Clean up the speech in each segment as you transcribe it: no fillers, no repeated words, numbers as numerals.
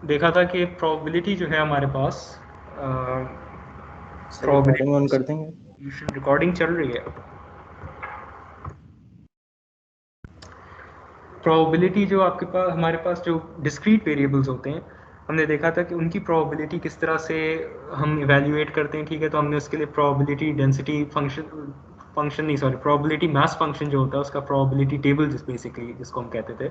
देखा था कि प्रोबेबिलिटी जो है हमारे पास रिकॉर्डिंग ऑन कर देंगे। रिकॉर्डिंग चल रही है। प्रोबेबिलिटी जो आपके पास हमारे पास जो डिस्क्रीट वेरिएबल्स होते हैं, हमने देखा था कि उनकी प्रोबेबिलिटी किस तरह से हम इवेल्युएट करते हैं। ठीक है, तो हमने उसके लिए प्रोबेबिलिटी डेंसिटी फंक्शन नहीं, सॉरी, प्रोबेबिलिटी मास फंक्शन जो होता है उसका प्रोबेबिलिटी टेबल जिस बेसिकली जिसको हम कहते थे,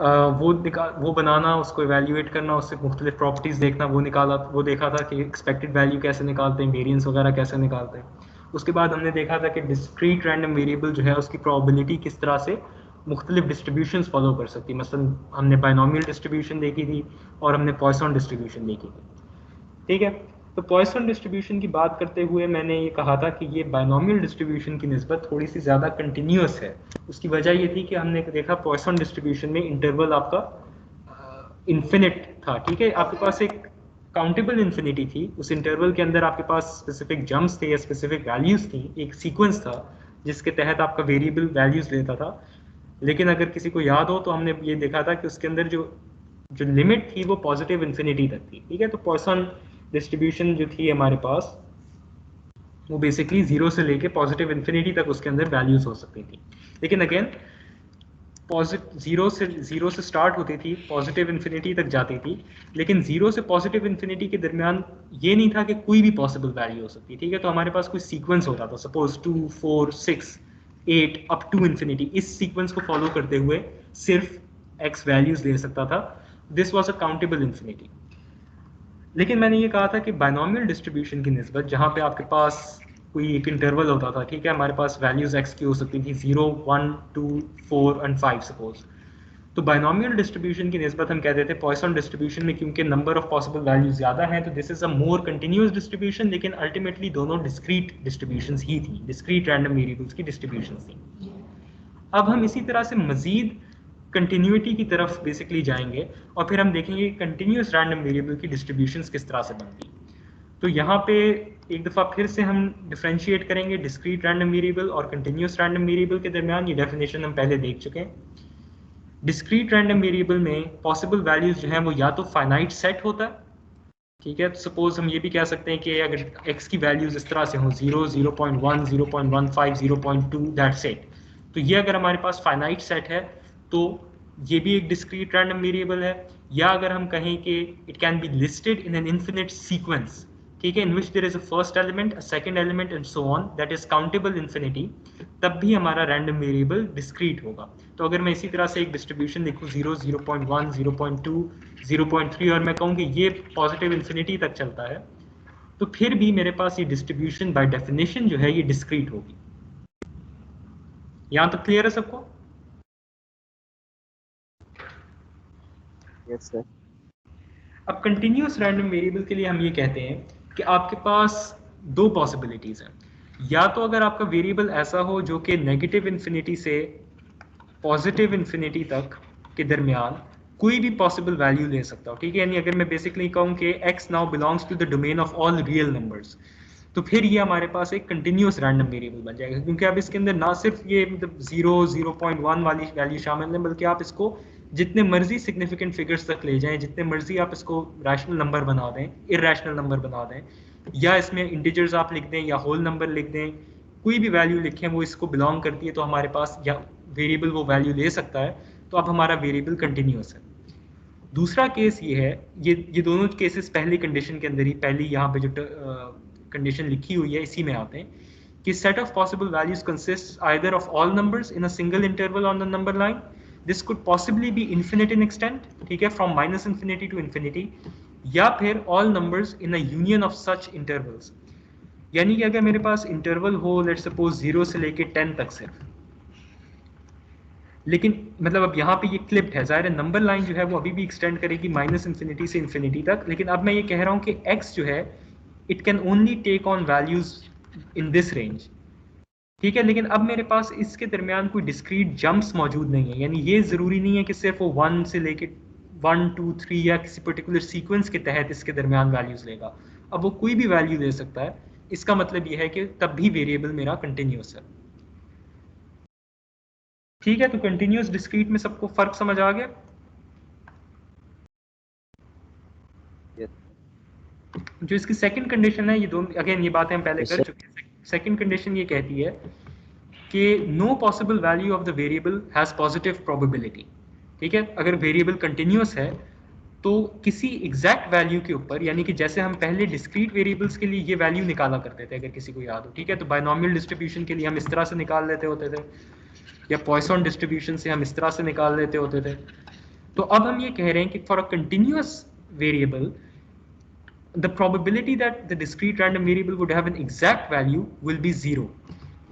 वो बनाना, उसको इवेल्युएट करना, उससे मुख्तलिफ प्रॉपर्टीज़ देखना, वो देखा था कि एक्सपेक्टेड वैल्यू कैसे निकालते हैं, वेरिएंस वगैरह कैसे निकालते हैं। उसके बाद हमने देखा था कि डिस्क्रीट रैंडम वेरिएबल जो है उसकी प्रोबेबिलिटी किस तरह से मुख्तलिफ डिस्ट्रीब्यूशन फॉलो कर सकती है। मसलन हमने बाइनोमियल डिस्ट्रीब्यूशन देखी थी और हमने पॉइसन डिस्ट्रीब्यूशन देखी थी। ठीक है, तो पॉइसन डिस्ट्रीब्यूशन की बात करते हुए मैंने ये कहा था कि ये बाइनोमियल डिस्ट्रीब्यूशन की निस्बत थोड़ी सी ज़्यादा कंटिन्यूस है। उसकी वजह ये थी कि हमने देखा पॉइसन डिस्ट्रीब्यूशन में इंटरवल आपका इन्फिनिट था। ठीक है, आपके पास एक काउंटेबल इन्फिनिटी थी, उस इंटरवल के अंदर आपके पास स्पेसिफिक जम्प्स थे या स्पेसिफिक वैल्यूज थी, एक सीक्वेंस था जिसके तहत आपका वेरिएबल वैल्यूज लेता था। लेकिन अगर किसी को याद हो तो हमने ये देखा था कि उसके अंदर जो जो लिमिट थी वो पॉजिटिव इन्फिनिटी तक थी। ठीक है, तो पॉइसन डिस्ट्रीब्यूशन जो थी हमारे पास वो बेसिकली जीरो से लेके पॉजिटिव इन्फिनिटी तक उसके अंदर वैल्यूज हो सकती थी। लेकिन अगेन जीरो से स्टार्ट होती थी, पॉजिटिव इन्फिनिटी तक जाती थी, लेकिन जीरो से पॉजिटिव इन्फिनिटी के दरमियान ये नहीं था कि कोई भी पॉसिबल वैल्यू हो सकती। ठीक है, तो हमारे पास कोई सीक्वेंस होता था, सपोज 2 4 6 8 अप टू इन्फिनिटी, इस सीक्वेंस को फॉलो करते हुए सिर्फ एक्स वैल्यूज ले सकता था। This was a countable infinity. लेकिन मैंने ये कहा था कि बाइनोमियल डिस्ट्रीब्यूशन की निस्बत जहाँ पे आपके पास कोई एक इंटरवल होता था, ठीक है, हमारे पास वैल्यूज एक्स की हो सकती थी 0 1 2 4 एंड 5 सपोज। तो बाइनोमियल डिस्ट्रीब्यूशन की निस्बत हम कहते थे पॉइसन डिस्ट्रीब्यूशन में, क्योंकि नंबर ऑफ पॉसिबल वैल्यूज ज़्यादा हैं, तो this is a more continuous distribution. लेकिन अल्टीमेटली दोनों डिस्क्रीट डिस्ट्रीब्यूशन ही थी, डिस्क्रीट रैंडम वेरिएबल्स की डिस्ट्रीब्यूशन थी। अब हम इसी तरह से मजीद कंटिन्यूटी की तरफ बेसिकली जाएंगे और फिर हम देखेंगे कंटिन्यूस रैंडम वेरिएबल की डिस्ट्रीब्यूशंस किस तरह से बनती है। तो यहाँ पे एक दफ़ा फिर से हम डिफ्रेंशिएट करेंगे डिस्क्रीट रैंडम वेरिएबल और कंटिन्यूस रैंडम वेरिएबल के दरमियान। ये डेफिनेशन हम पहले देख चुके हैं। डिस्क्रीट रैंडम वेरिएबल में पॉसिबल वैल्यूज जो हैं वो या तो फाइनाइट सेट होता है, ठीक है, तो सपोज हम ये भी कह सकते हैं कि अगर x की वैल्यूज इस तरह से हों 0 0.1 0.15 0.2 दैट्स इट, तो ये अगर हमारे पास फाइनाइट सेट है तो ये भी एक डिस्क्रीट रैंडम वेरिएबल है। या अगर हम कहें कि it can be listed in an infinite sequence, ठीक है, in which there is a first element, a second element and so on, that is countable infinity, तब भी हमारा रैंडम वेरिएबल डिस्क्रीट होगा। तो अगर मैं इसी तरह से एक डिस्ट्रीब्यूशन लिखूँ 0 0.1 0.2 0.3 और मैं कहूँ कि ये पॉजिटिव इन्फिनिटी तक चलता है, तो फिर भी मेरे पास ये डिस्ट्रीब्यूशन बाय डेफिनेशन जो है ये डिस्क्रीट होगी। यहां तक क्लियर है सबको? Yes sir. अब कंटिन्यूस रैंडम वेरिएबल के लिए हम ये कहते हैं कि आपके पास दो पॉसिबिलिटीज हैं। या तो अगर आपका वेरिएबल ऐसा हो जो कि नेगेटिव इन्फिनिटी से पॉजिटिव इन्फिनिटी तक के दरमियान कोई भी पॉसिबल वैल्यू ले सकता हो, ठीक है, यानी अगर मैं बेसिकली कहूँ कि x now belongs to the domain of all real numbers, तो फिर ये हमारे पास एक कंटिन्यूस रैंडम वेरिएबल बन जाएगा। क्योंकि अब इसके अंदर ना सिर्फ ये मतलब 0 0.1 वाली वैल्यू शामिल है, बल्कि आप इसको जितने मर्जी सिग्निफिकेंट फिगर्स तक ले जाएं, जितने मर्जी आप इसको रैशनल नंबर बना दें, इरेशनल नंबर बना दें, या इसमें इंटीजर्स आप लिख दें या होल नंबर लिख दें, कोई भी वैल्यू लिखें वो इसको बिलोंग करती है, तो हमारे पास या वेरिएबल वो वैल्यू ले सकता है। तो अब हमारा वेरिएबल कंटिन्यूस है। दूसरा केस ये है, ये दोनों केसेस पहली कंडीशन के अंदर ही, पहली यहाँ पे जो कंडीशन लिखी हुई है इसी में आते हैं कि set of possible values consist either of all numbers in a single interval on the number line, this could possibly be infinite in extent, ठीक है, from minus infinity to infinity, या फिर all numbers in a union of such intervals. यानी कि अगर मेरे पास interval हो लेट्स सपोज 0 से लेके 10 तक सिर्फ, लेकिन मतलब अब यहाँ पे ये क्लिप्ड है, ज़ाहिर है नंबर लाइन जो है वो अभी भी एक्सटेंड करेगी माइनस इन्फिनिटी से इन्फिनिटी तक, लेकिन अब मैं ये कह रहा हूँ कि x जो है it can only take on values in this range, ठीक है। लेकिन अब मेरे पास इसके दरमियान कोई डिस्क्रीट जंप्स मौजूद नहीं है, यानी ये ज़रूरी नहीं है कि सिर्फ वो 1 से लेके 1 2 3 या किसी पर्टिकुलर सीक्वेंस के तहत इसके दरमियान वैल्यूज लेगा। अब वो कोई भी वैल्यू ले सकता है। इसका मतलब ये है कि तब भी वेरिएबल मेरा कंटिन्यूस है। ठीक है, तो कंटिन्यूस डिस्क्रीट में सबको फर्क समझ आ गया? जो इसकी सेकंड कंडीशन है, ये दोनों अगेन ये बातें हम पहले Yes, कर sir. चुके हैं। सेकंड कंडीशन ये कहती है कि no possible value of the variable has positive probability. ठीक है, अगर वेरिएबल कंटिन्यूअस है तो किसी एग्जैक्ट वैल्यू के ऊपर, यानी कि जैसे हम पहले डिस्क्रीट वेरिएबल्स के लिए ये वैल्यू निकाला करते थे, अगर किसी को याद हो, ठीक है, तो बायनॉमियल डिस्ट्रीब्यूशन के लिए हम इस तरह से निकाल लेते होते थे, या पॉइसन डिस्ट्रीब्यूशन से हम इस तरह से निकाल लेते होते थे। तो अब हम ये कह रहे हैं कि for a continuous variable the probability that the discrete random variable would have an exact value will be zero,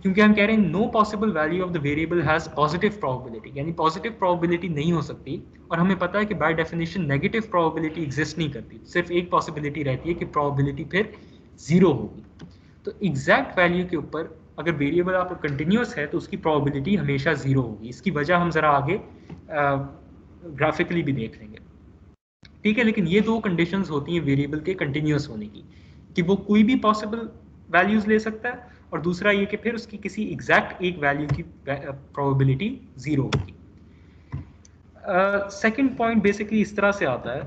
क्योंकि हम कह रहे हैं no possible value of the variable has positive probability, यानी positive probability नहीं हो सकती, और हमें पता है कि by definition negative probability exist नहीं करती, सिर्फ एक possibility रहती है कि probability फिर zero होगी। तो exact value के ऊपर अगर वेरिएबल आपका कंटिन्यूअस है तो उसकी प्रोबेबिलिटी हमेशा जीरो होगी। इसकी वजह हम जरा आगे ग्राफिकली भी देख लेंगे, ठीक है। लेकिन ये दो कंडीशंस होती हैं वेरिएबल के कंटिन्यूअस होने की, कि वो कोई भी पॉसिबल वैल्यूज ले सकता है, और दूसरा ये कि फिर उसकी किसी एग्जैक्ट एक वैल्यू की प्रोबेबिलिटी जीरो होगी। सेकंड पॉइंट बेसिकली इस तरह से आता है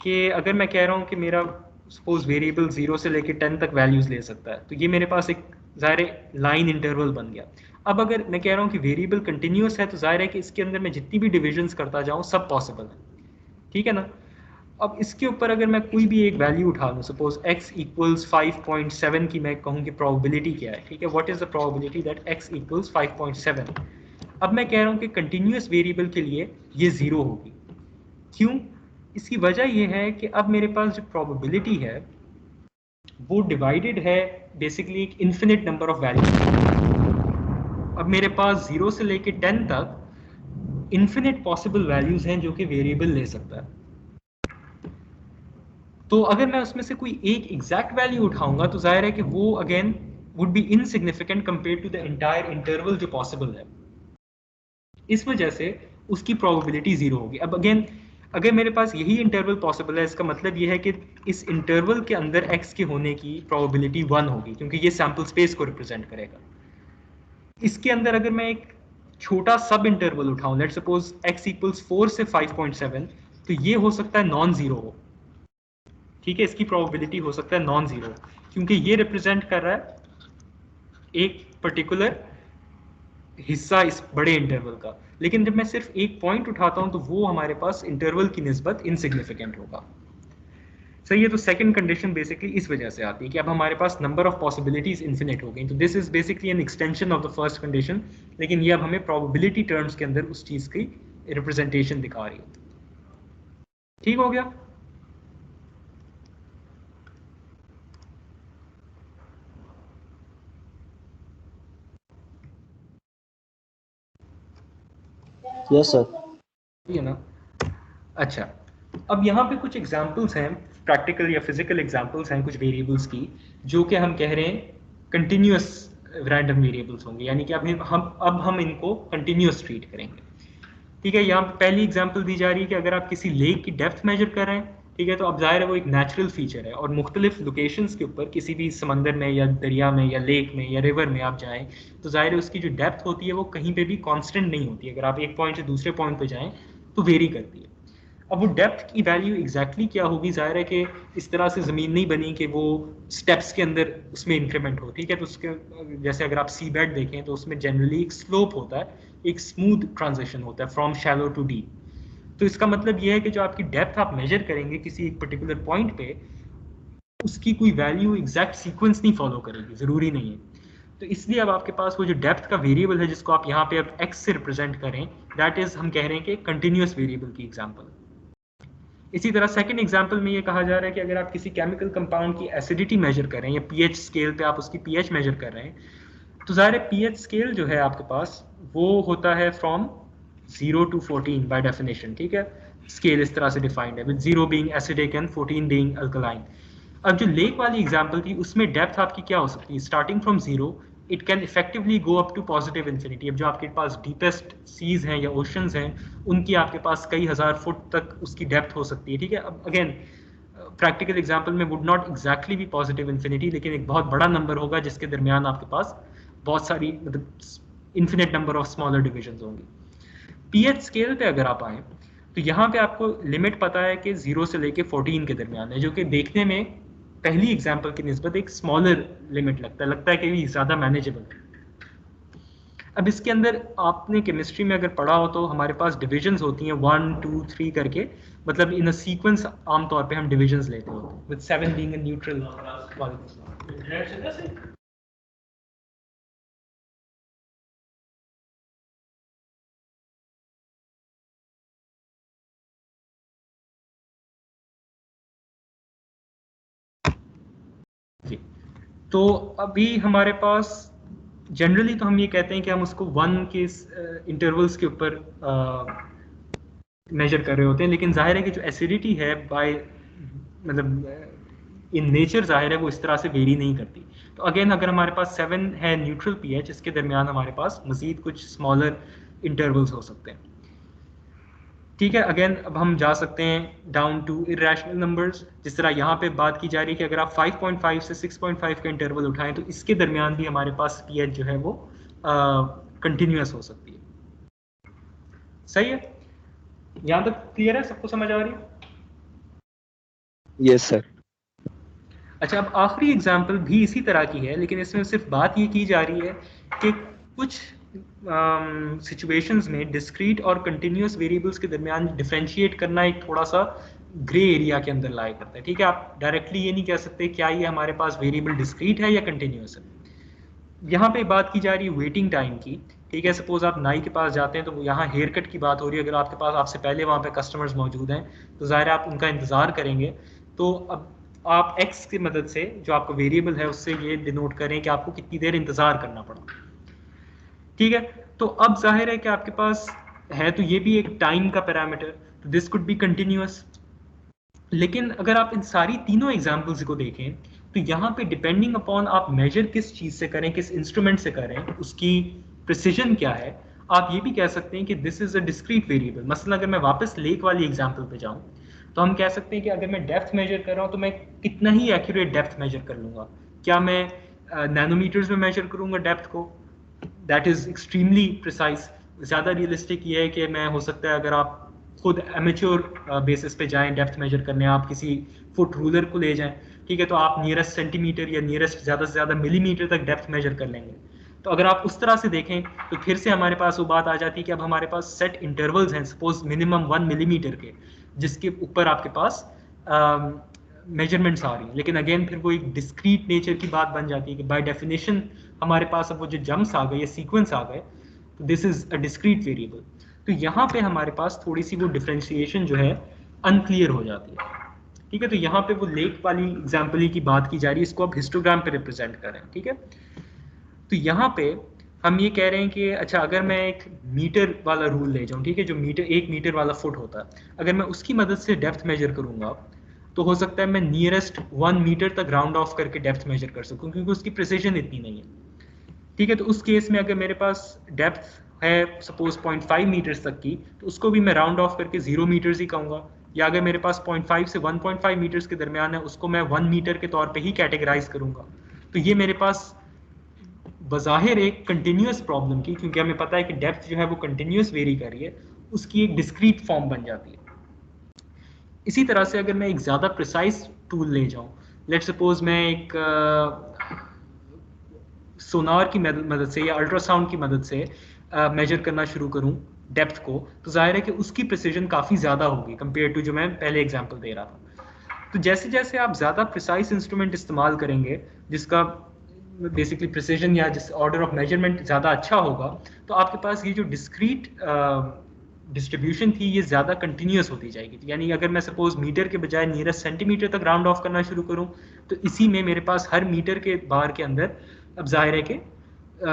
कि अगर मैं कह रहा हूँ कि मेरा सपोज वेरिएबल 0 से लेकर 10 तक वैल्यूज ले सकता है, तो ये मेरे पास एक ज़ाहिर लाइन इंटरवल बन गया। अब अगर मैं कह रहा हूँ कि वेरिएबल कंटिन्यूअस है, तो जाहिर है कि इसके अंदर मैं जितनी भी डिविजन्स करता जाऊँ सब पॉसिबल है, ठीक है ना। अब इसके ऊपर अगर मैं कोई भी एक वैल्यू उठा लूँ, सपोज x इक्वल्स 5.7 की मैं कहूँ कि प्रोबेबिलिटी क्या है, ठीक है, what is the probability that x equals 5.7। अब मैं कह रहा हूँ कि कंटिन्यूअस वेरिएबल के लिए ये जीरो होगी। क्यों? इसकी वजह ये है कि अब मेरे पास जो प्रोबेबिलिटी है वो डिवाइडेड है बेसिकली एक इन्फिनिट नंबर ऑफ वैल्यूज। अब मेरे पास 0 से लेके 10 तक इन्फिनिट पॉसिबल वैल्यूज हैं जो कि वेरिएबल ले सकता है। तो अगर मैं उसमें से कोई एक एग्जैक्ट वैल्यू उठाऊंगा तो जाहिर है कि वो again would be insignificant compare to the entire interval जो पॉसिबल है। इस वजह से उसकी प्रोबेबिलिटी जीरो होगी। अब अगेन अगर मेरे पास यही इंटरवल पॉसिबल है, इसका मतलब यह है कि इस इंटरवल के अंदर x के होने की प्रोबेबिलिटी 1 होगी, क्योंकि ये सैम्पल स्पेस को रिप्रेजेंट करेगा। इसके अंदर अगर मैं एक छोटा सब इंटरवल उठाऊं, लेट्स सपोज x इक्वल्स 4 से 5.7, तो ये हो सकता है नॉन जीरो हो, ठीक है। इसकी प्रोबेबिलिटी हो सकता है नॉन जीरो, क्योंकि ये रिप्रेजेंट कर रहा है एक पर्टिकुलर हिस्सा इस बड़े इंटरवल का। लेकिन जब मैं सिर्फ एक पॉइंट उठाता हूं तो वो हमारे पास इंटरवल की निस्बत इनसिग्निफिकेंट होगा। सही है। तो सेकंड कंडीशन बेसिकली इस वजह से आती है कि अब हमारे पास नंबर ऑफ पॉसिबिलिटीज इन्फिनिट हो गई। तो this is basically an extension of the first condition, लेकिन ये अब हमें प्रोबेबिलिटी टर्म्स के अंदर उस चीज की रिप्रेजेंटेशन दिखा रही है। ठीक हो गया? Yes, sir. है ना। अच्छा, अब यहाँ पे कुछ एग्जाम्पल्स हैं, प्रैक्टिकल या फिजिकल एग्जाम्पल्स हैं कुछ वेरिएबल्स की, जो कि हम कह रहे हैं कंटिन्यूअस रैंडम वेरिएबल्स होंगे, यानी कि अब हम इनको कंटिन्यूअस ट्रीट करेंगे। ठीक है, यहाँ पे पहली एग्जाम्पल दी जा रही है कि अगर आप किसी लेक की डेप्थ मेजर कर रहे हैं, ठीक है, तो अब जाहिर है वो एक नेचुरल फीचर है, और मुख्तलिफ लोकेशंस के ऊपर किसी भी समंदर में या दरिया में या लेक में या रिवर में आप जाएं, तो जाहिर है उसकी जो डेप्थ होती है वो कहीं पे भी कांस्टेंट नहीं होती है। अगर आप एक पॉइंट से दूसरे पॉइंट पे जाएं तो वेरी करती है। अब वो डेप्थ की वैल्यू एग्जैक्टली क्या होगी, जाहिर है कि इस तरह से ज़मीन नहीं बनी कि वो स्टेप्स के अंदर उसमें इंक्रीमेंट हो, ठीक है। तो उसके जैसे अगर आप सी बेड देखें तो उसमें जनरली एक स्लोप होता है, एक स्मूथ ट्रांजिशन होता है फ्रॉम शैलो टू डीप। तो इसका मतलब ये है कि जो आपकी डेप्थ आप मेजर करेंगे किसी एक पर्टिकुलर पॉइंट पे, उसकी कोई वैल्यू एग्जैक्ट सीक्वेंस नहीं फॉलो करेगी, ज़रूरी नहीं है। तो इसलिए अब आपके पास वो जो डेप्थ का वेरिएबल है जिसको आप यहाँ पे अब x से रिप्रेजेंट करें, दैट इज हम कह रहे हैं कि कंटिन्यूअस वेरिएबल की एग्जांपल। इसी तरह सेकंड एग्जांपल में ये कहा जा रहा है कि अगर आप किसी केमिकल कंपाउंड की एसिडिटी मेजर कर रहे हैं या पीएच स्केल पे आप उसकी पीएच मेजर कर रहे हैं, तो ज़ाहिर है पीएच स्केल जो है आपके पास वो होता है फ्रॉम 0 to 14 बाय डेफिनेशन, ठीक है। स्केल इस तरह से डिफाइंड है, with 0 being acidic and 14 being alkaline. अब जो लेक वाली एग्जांपल थी उसमें डेप्थ आपकी क्या हो सकती है, starting from 0 it can effectively go up to positive infinity. अब जो आपके पास डीपेस्ट सीज हैं या ओशंस हैं, उनकी आपके पास कई हज़ार फुट तक उसकी डेप्थ हो सकती है, ठीक है। अब अगेन प्रैक्टिकल एग्जांपल में वुड नॉट एग्जैक्टली भी पॉजिटिव इन्फिनिटी, लेकिन एक बहुत बड़ा नंबर होगा जिसके दरमियान आपके पास बहुत सारी मतलब infinite number of smaller divisions होंगी। पीएच स्केल पे अगर आप आए तो यहाँ पे आपको लिमिट पता है कि 0 से लेके 14 के दरमियान है, जो कि देखने में पहली एग्जांपल की निस्बत एक स्मॉलर लिमिट लगता है कि ये ज़्यादा मैनेजेबल है। अब इसके अंदर आपने केमिस्ट्री में अगर पढ़ा हो तो हमारे पास डिविजन्स होती हैं 1 2 3 करके, मतलब इन अ सीक्वेंस आमतौर पे हम डिविजन्स लेते होते हैं, विद 7 बीइंग अ न्यूट्रल। जी, तो अभी हमारे पास जनरली तो हम ये कहते हैं कि हम उसको 1 के इंटरवल्स के ऊपर मेजर कर रहे होते हैं, लेकिन जाहिर है कि जो एसिडिटी है बाय मतलब इन नेचर जाहिर है वो इस तरह से वेरी नहीं करती। तो अगेन अगर हमारे पास 7 है न्यूट्रल पीएच, इसके दरमियान हमारे पास मजीद कुछ स्मॉलर इंटरवल्स हो सकते हैं। ठीक है, अगेन अब हम जा सकते हैं डाउन टू इरेशनल नंबर्स। जिस तरह यहाँ पे बात की जा रही है कि अगर आप 5.5 से 6.5 का इंटरवल उठाएं तो इसके दरमियान भी हमारे पास पीएच जो है वो कंटिन्यूस हो सकती है। सही है, यहाँ तक क्लियर है, सबको समझ आ रही है? Yes sir. अच्छा, अब आखिरी एग्जाम्पल भी इसी तरह की है, लेकिन इसमें सिर्फ बात ये की जा रही है कि कुछ सिचुएशंस में डिस्क्रीट और कंटिन्यूस वेरिएबल्स के दरमियान डिफरेंशिएट करना एक थोड़ा सा ग्रे एरिया के अंदर लाई करता है। ठीक है, आप डायरेक्टली ये नहीं कह सकते क्या ये हमारे पास वेरिएबल डिस्क्रीट है या कंटिन्यूस है। यहाँ पे बात की जा रही है वेटिंग टाइम की। ठीक है, सपोज आप नाई के पास जाते हैं तो यहाँ हेयर कट की बात हो रही है, अगर आपके पास आपसे पहले वहाँ पे कस्टमर्स मौजूद हैं तो ज़ाहिर है आप उनका इंतज़ार करेंगे। तो अब आप एक्स की मदद से जो आपका वेरिएबल है उससे ये डिनोट करें कि आपको कितनी देर इंतज़ार करना पड़ा। ठीक है, तो अब जाहिर है कि आपके पास है तो ये भी एक टाइम का पैरामीटर, तो दिस कुड बी कंटिन्यूअस। लेकिन अगर आप इन सारी तीनों एग्जाम्पल्स को देखें तो यहाँ पे डिपेंडिंग अपॉन आप मेजर किस चीज़ से करें, किस इंस्ट्रूमेंट से करें, उसकी प्रिसीजन क्या है, आप ये भी कह सकते हैं कि this is a discrete variable. मसलन अगर मैं वापस लेक वाली एग्जाम्पल पे जाऊँ तो हम कह सकते हैं कि अगर मैं डेप्थ मेजर कर रहा हूँ तो मैं कितना ही एक्यूरेट डेप्थ मेजर कर लूँगा। क्या मैं नैनोमीटर्स में मेजर करूँगा डेप्थ को? That is extremely precise. ज़्यादा रियलिस्टिक ये है कि मैं हो सकता है अगर आप खुद एमेच्योर बेसिस पे जाएं डेप्थ मेजर करने, आप किसी फुट रूलर को ले जाएं, ठीक है, तो आप नियरेस्ट सेंटीमीटर या नियरेस्ट ज़्यादा से ज़्यादा मिलीमीटर तक डेप्थ मेजर कर लेंगे। तो अगर आप उस तरह से देखें तो फिर से हमारे पास वो बात आ जाती है कि अब हमारे पास सेट इंटरवल्स हैं, सपोज मिनिमम 1 मिलीमीटर के, जिसके ऊपर आपके पास मेजरमेंट्स आ रही हैं। लेकिन अगेन फिर वो एक डिस्क्रीट नेचर की बात बन जाती है कि बाय डेफिनेशन हमारे पास अब वो जो जम्प्स आ गए या सीक्वेंस आ गए, तो this is a discrete variable. तो यहाँ पे हमारे पास थोड़ी सी वो डिफरेंशिएशन जो है अनक्लियर हो जाती है। ठीक है, तो यहाँ पे वो लेक वाली एग्जाम्पल की बात की जा रही है, इसको आप हिस्टोग्राम पे रिप्रेजेंट करें। ठीक है, तो यहाँ पे हम ये कह रहे हैं कि अच्छा अगर मैं एक मीटर वाला रूल ले जाऊँ, ठीक है, जो मीटर 1 मीटर वाला फुट होता है, अगर मैं उसकी मदद से डेप्थ मेजर करूँगा तो हो सकता है मैं नियरेस्ट 1 मीटर तक राउंड ऑफ करके डेप्थ मेजर कर सकूँ, क्योंकि उसकी प्रिसीजन इतनी नहीं है। ठीक है, तो उस केस में अगर मेरे पास डेप्थ है सपोज 0.5 मीटर्स तक की, तो उसको भी मैं राउंड ऑफ करके 0 मीटर्स ही कहूँगा। या अगर मेरे पास 0.5 से 1.5 मीटर्स के दरमियान है, उसको मैं 1 मीटर के तौर पे ही कैटेगराइज करूँगा। तो ये मेरे पास बज़ाहिर एक कंटिन्यूस प्रॉब्लम की, क्योंकि हमें पता है कि डेप्थ जो है वो कंटिन्यूस वेरी कर रही है, उसकी एक डिस्क्रीट फॉर्म बन जाती है। इसी तरह से अगर मैं एक ज़्यादा प्रिसाइज टूल ले जाऊँ, लेट सपोज मैं एक सोनार की मदद से या अल्ट्रासाउंड की मदद से मेजर करना शुरू करूं डेप्थ को, तो जाहिर है कि उसकी प्रिसीजन काफ़ी ज़्यादा होगी कंपेयर टू जो मैं पहले एग्जांपल दे रहा था। तो जैसे जैसे आप ज़्यादा प्रिसाइज इंस्ट्रूमेंट इस्तेमाल करेंगे, जिसका बेसिकली प्रिसीजन या जिस ऑर्डर ऑफ मेजरमेंट ज़्यादा अच्छा होगा, तो आपके पास ये जो डिस्क्रीट डिस्ट्रीब्यूशन थी ये ज़्यादा कंटिन्यूस होती जाएगी। यानी अगर मैं सपोज मीटर के बजाय नियरेस्ट सेंटीमीटर तक राउंड ऑफ करना शुरू करूं, तो इसी में मेरे पास हर मीटर के बार के अंदर अब जाहिर है कि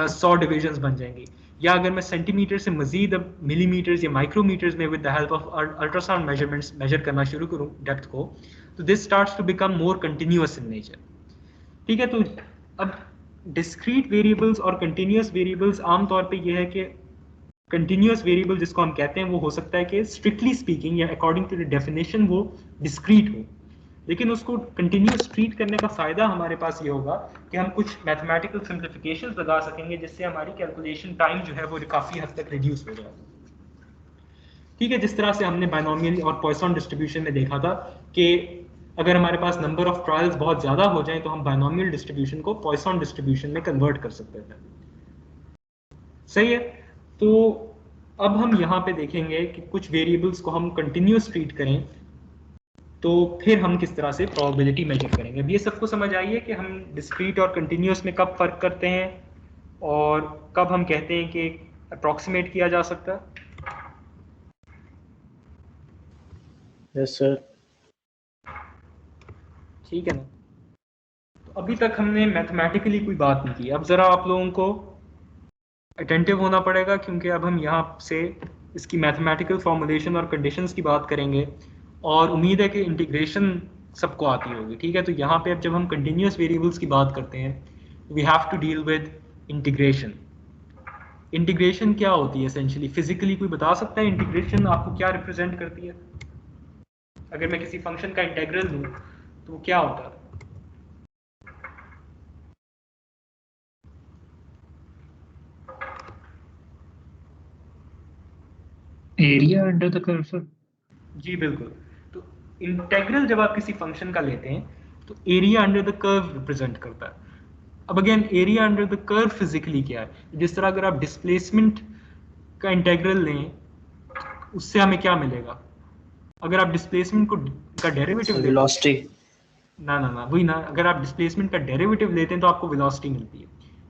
100 डिविजन्स बन जाएंगी। या अगर मैं सेंटीमीटर से मजीद अब मिलीमीटर्स या माइक्रोमीटर्स में with the help of ultrasound measurements measure करना शुरू करूं डेप्थ को, तो this starts to become more continuous in nature. ठीक है, तो अब डिस्क्रीट वेरिएबल्स और कंटिन्यूस वेरिएबल्स आमतौर पे ये है कि कंटिन्यूस वेरिएबल जिसको हम कहते हैं वो हो सकता है कि स्ट्रिक्टली स्पीकिंग या अकॉर्डिंग टू द डेफिनेशन वो डिस्क्रीट हो, लेकिन उसको कंटिन्यूस ट्रीट करने का फ़ायदा हमारे पास ये होगा कि हम कुछ मैथमेटिकल सिंप्लीफिकेशन लगा सकेंगे, जिससे हमारी कैलकुलेशन टाइम जो है वो काफ़ी हद तक रिड्यूस हो जाएगा। ठीक है, जिस तरह से हमने बाइनोमियल और पॉइसन डिस्ट्रीब्यूशन में देखा था कि अगर हमारे पास नंबर ऑफ ट्रायल्स बहुत ज़्यादा हो जाए तो हम बायनोमियल डिस्ट्रीब्यूशन को पॉइसन डिस्ट्रीब्यूशन में कन्वर्ट कर सकते हैं। सही है। तो अब हम यहाँ पे देखेंगे कि कुछ वेरिएबल्स को हम कंटिन्यूस ट्रीट करें तो फिर हम किस तरह से प्रोबेबिलिटी मेजर करेंगे। अब ये सबको समझ आइए कि हम डिस्क्रीट और कंटिन्यूस में कब फर्क करते हैं और कब हम कहते हैं कि अप्रॉक्सीमेट किया जा सकता है। Yes sir. ठीक है ना। तो अभी तक हमने मैथमेटिकली कोई बात नहीं की, अब ज़रा आप लोगों को अटेंटिव होना पड़ेगा क्योंकि अब हम यहाँ से इसकी मैथमेटिकल फॉर्मुलेशन और कंडीशंस की बात करेंगे और उम्मीद है कि इंटीग्रेशन सबको आती होगी। ठीक है। तो यहाँ पे अब जब हम कंटिन्यूस वेरिएबल्स की बात करते हैं we have to deal with integration. Integration क्या होती है एसेंशियली, फिजिकली कोई बता सकता है इंटीग्रेशन आपको क्या रिप्रेजेंट करती है? अगर मैं किसी फंक्शन का इंटीग्रल लूँ तो वो क्या होता है? Area under the curve sir. जी बिल्कुल। तो इंटीग्रल जब आप किसी फंक्शन का लेते हैं तो area under the curve represent करता है। अब again area under the curve physically क्या है? जिस तरह अगर आप डिस्प्लेसमेंट का इंटीग्रल लें उससे हमें क्या मिलेगा? अगर आप डिस्प्लेसमेंट को का डेरिवेटिव लेते हैं, वेलोसिटी। ना ना ना वही ना, अगर आप डिस्प्लेसमेंट का डेरिवेटिव लेते हैं तो आपको वेलोसिटी मिलती है।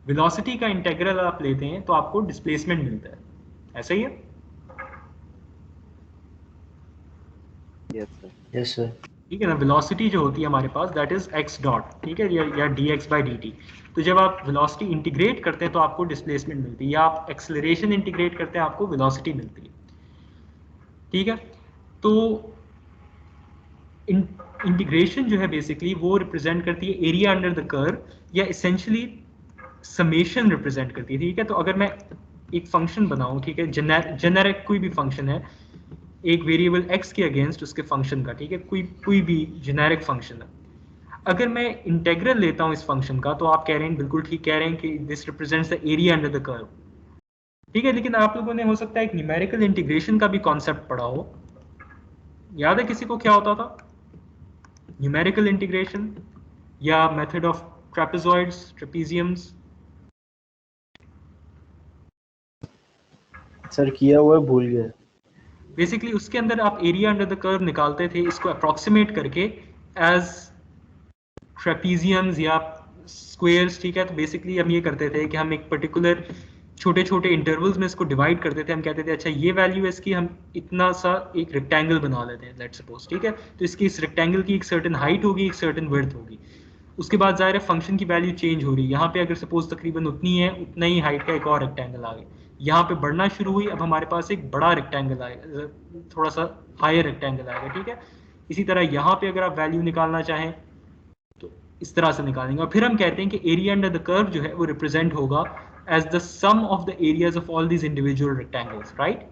वेलोसिटी का इंटीग्रल आप लेते हैं तो आपको डिस्प्लेसमेंट मिलता है। ऐसा ही है। Yes sir. Yes sir. ठीक है ना। वेलोसिटी जो होती है हमारे पास दैट इज एक्स डॉट, ठीक है, या dx बाई dt। तो जब आप वेलोसिटी इंटीग्रेट करते हैं तो आपको डिस्प्लेसमेंट मिलती है, या आप एक्सेलरेशन इंटीग्रेट करते हैं आपको वेलोसिटी मिलती है। ठीक है। तो इंटीग्रेशन जो है बेसिकली वो रिप्रेजेंट करती है एरिया अंडर द कर्व, या इसेंशियली समेशन रिप्रेजेंट करती है। ठीक है। तो अगर मैं एक फंक्शन बनाऊं, ठीक है, जेनेरिक कोई भी फंक्शन है एक वेरिएबल x के अगेंस्ट उसके फंक्शन का, ठीक है, कोई भी जेनेरिक फंक्शन है, अगर मैं इंटीग्रल लेता हूं इस फंक्शन का तो आप कह रहे हैं, बिल्कुल ठीक कह रहे हैं कि this represents the area under the curve. ठीक है। लेकिन आप लोगों ने हो सकता है एक न्यूमेरिकल इंटीग्रेशन का भी कॉन्सेप्ट पढ़ा हो, याद है किसी को क्या होता था न्यूमेरिकल इंटीग्रेशन या मेथड ऑफ ट्रेपेजॉइड्स, ट्रेपेजियम्स? सर किया हुआ है, भूल गया। बेसिकली उसके अंदर आप एरिया अंडर द कर्व निकालते थे इसको अप्रोक्सीमेट करके एज ट्रेपेजियम्स या स्क्वायर्स। ठीक है। तो बेसिकली हम ये करते थे कि हम एक पर्टिकुलर छोटे छोटे इंटरवल्स में इसको डिवाइड करते थे। हम कहते थे अच्छा ये वैल्यू है इसकी, हम इतना सा एक रेक्टेंगल बना लेते हैं लेट्स सपोज। ठीक है। तो इसकी इस रेक्टेंगल की एक सर्टेन हाइट होगी, एक सर्टेन विड्थ होगी। उसके बाद जाहिर है फंक्शन की वैल्यू चेंज हो रही है। यहाँ पे अगर सपोज तकरीबन उतनी है, उतना ही हाइट का एक और रेक्टेंगल आ गया, यहाँ पे बढ़ना शुरू हुई, अब हमारे पास एक बड़ा रेक्टेंगल आएगा, थोड़ा सा हायर रेक्टेंगल आएगा। ठीक है। इसी तरह यहाँ पे अगर आप वैल्यू निकालना चाहें तो इस तरह से निकालेंगे, और फिर हम कहते हैं कि एरिया अंडर द कर्व जो है वो रिप्रेजेंट होगा as the sum of the areas of all these individual rectangles. Right.